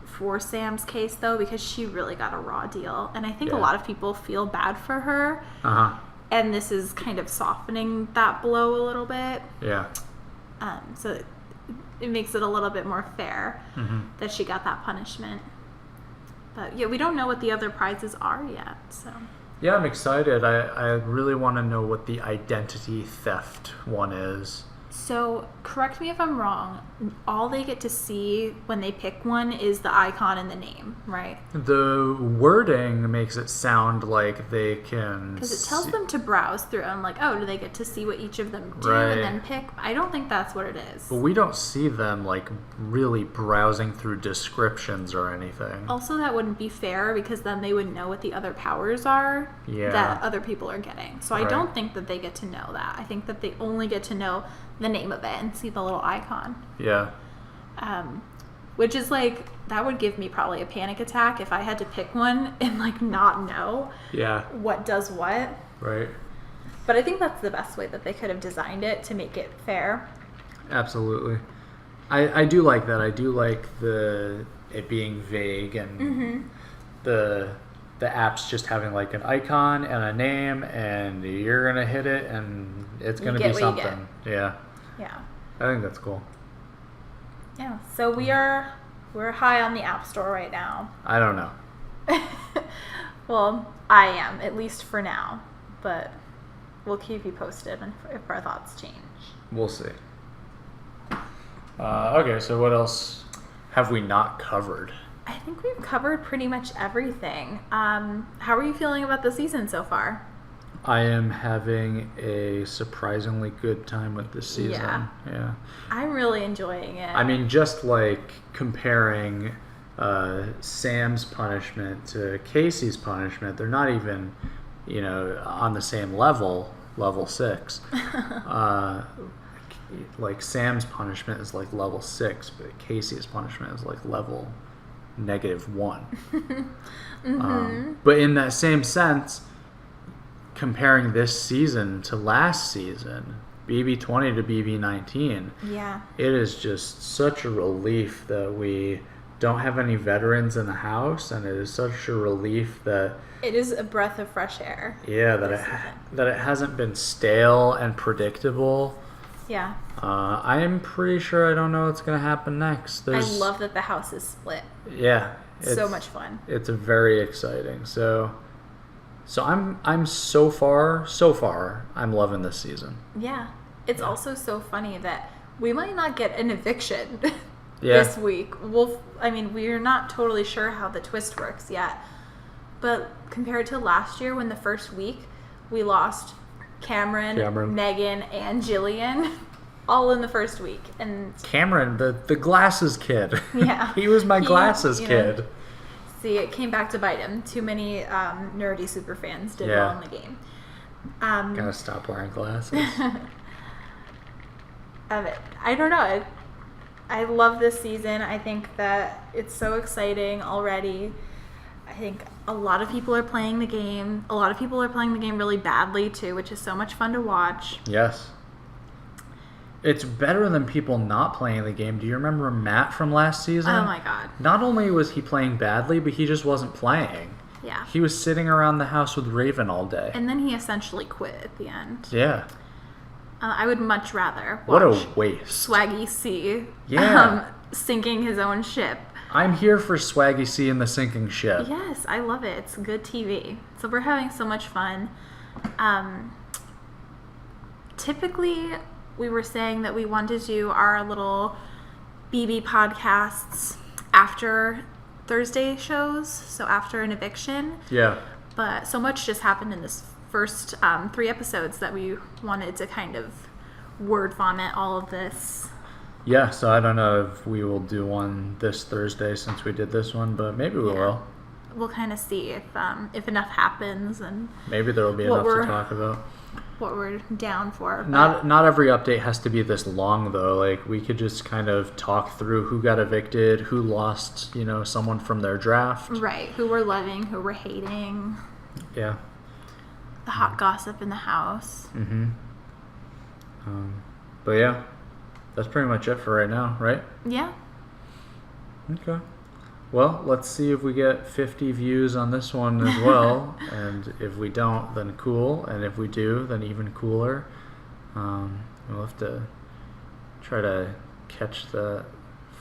for Sam's case, though, because she really got a raw deal. And I think a lot of people feel bad for her. Uh-huh. And this is kind of softening that blow a little bit. Yeah. So it makes it a little bit more fair that she got that punishment. But yeah, we don't know what the other prizes are yet. So Yeah, I'm excited. I really want to know what the identity theft one is. So, correct me if I'm wrong, all they get to see when they pick one is the icon and the name, right? The wording makes it sound like they can... Because it tells them to browse through. I'm like, oh, do they get to see what each of them do Right. and then pick? I don't think that's what it is. But we don't see them, like, really browsing through descriptions or anything. Also, that wouldn't be fair because then they would know what the other powers are that other people are getting. So I don't think that they get to know that. I think that they only get to know the name of it and see the little icon. Yeah. Which is like, that would give me probably a panic attack if I had to pick one and like not know what does what. Right. But I think that's the best way that they could have designed it to make it fair. Absolutely. I do like that. I do like it being vague and the app's just having like an icon and a name, and you're gonna hit it and it's gonna be something. Yeah. Yeah. I think that's cool. Yeah. So we're high on the App Store right now. I don't know. Well, I am, at least for now. But we'll keep you posted if our thoughts change. We'll see. Okay, so what else have we not covered? I think we've covered pretty much everything. How are you feeling about the season so far? I am having a surprisingly good time with this season. Yeah. I'm really enjoying it. I mean, just like comparing Sam's punishment to Casey's punishment, they're not even, on the same level 6. Like Sam's punishment is like level 6, but Casey's punishment is like level -1. But in that same sense, comparing this season to last season, BB20 to BB19, it is just such a relief that we don't have any veterans in the house, and it is such a relief that it is a breath of fresh air. Yeah, that it hasn't been stale and predictable. Yeah. I am pretty sure I don't know what's going to happen next. I love that the house is split. Yeah. It's so much fun. It's very exciting. So I'm so far I'm loving this season. Yeah. It's also so funny that we might not get an eviction this week. We're not totally sure how the twist works yet. But compared to last year when the first week we lost Cameron, Megan, and Jillian all in the first week. And Cameron, the glasses kid. Yeah. He was my glasses kid. See, it came back to bite him. Too many nerdy super fans did well in the game. Gotta stop wearing glasses. I don't know. I love this season. I think that it's so exciting already. I think a lot of people are playing the game. A lot of people are playing the game really badly too, which is so much fun to watch. Yes. It's better than people not playing the game. Do you remember Matt from last season? Oh my god. Not only was he playing badly, but he just wasn't playing. Yeah. He was sitting around the house with Raven all day. And then he essentially quit at the end. Yeah. I would much rather What watch a waste. Swaggy C sinking his own ship. I'm here for Swaggy C and the sinking ship. Yes, I love it. It's good TV. So we're having so much fun. Typically, we were saying that we wanted to do our little BB podcasts after Thursday shows, so after an eviction. Yeah. But so much just happened in this first 3 episodes that we wanted to kind of word vomit all of this. Yeah, so I don't know if we will do one this Thursday since we did this one, but maybe we will. We'll kind of see if enough happens and maybe there will be enough to talk about. What we're down for. Not every update has to be this long though. Like we could just kind of talk through who got evicted, who lost, someone from their draft. Right. Who we're loving, who we're hating. Yeah. The hot gossip in the house. Mm-hmm. But yeah, that's pretty much it for right now, right? Yeah. Okay. Well, let's see if we get 50 views on this one as well. And if we don't, then cool. And if we do, then even cooler. We'll have to try to catch the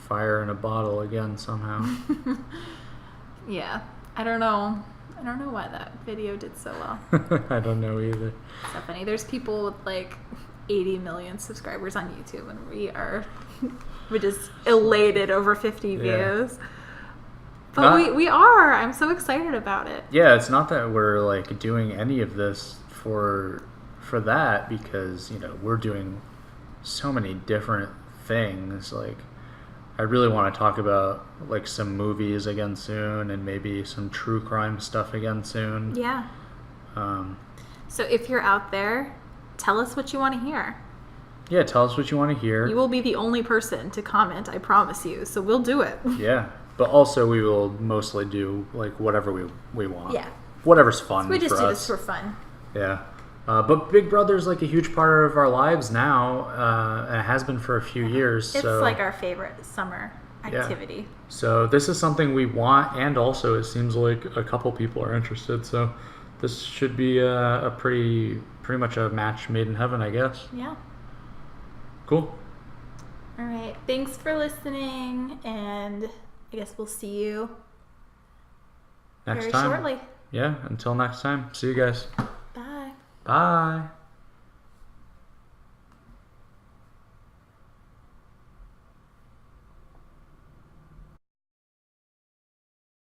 fire in a bottle again somehow. Yeah. I don't know why that video did so well. I don't know either. It's so funny. There's people with like 80 million subscribers on YouTube, and we're just elated over 50 views. But we are. I'm so excited about it. Yeah, it's not that we're like doing any of this for that, because we're doing so many different things. Like I really want to talk about like some movies again soon, and maybe some true crime stuff again soon. Yeah. So if you're out there, tell us what you want to hear. Yeah, tell us what you want to hear. You will be the only person to comment, I promise you. So we'll do it. Yeah. But also we will mostly do like whatever we want. Yeah. Whatever's fun for us. We just do this for fun. Yeah. But Big Brother's like a huge part of our lives now. And it has been for a few years. It's like our favorite summer activity. Yeah. So this is something we want, and also it seems like a couple people are interested. So this should be a pretty much a match made in heaven, I guess. Yeah. Cool. All right. Thanks for listening, and I guess we'll see you next very time. shortly. Yeah, until next time. See you guys. Bye. Bye.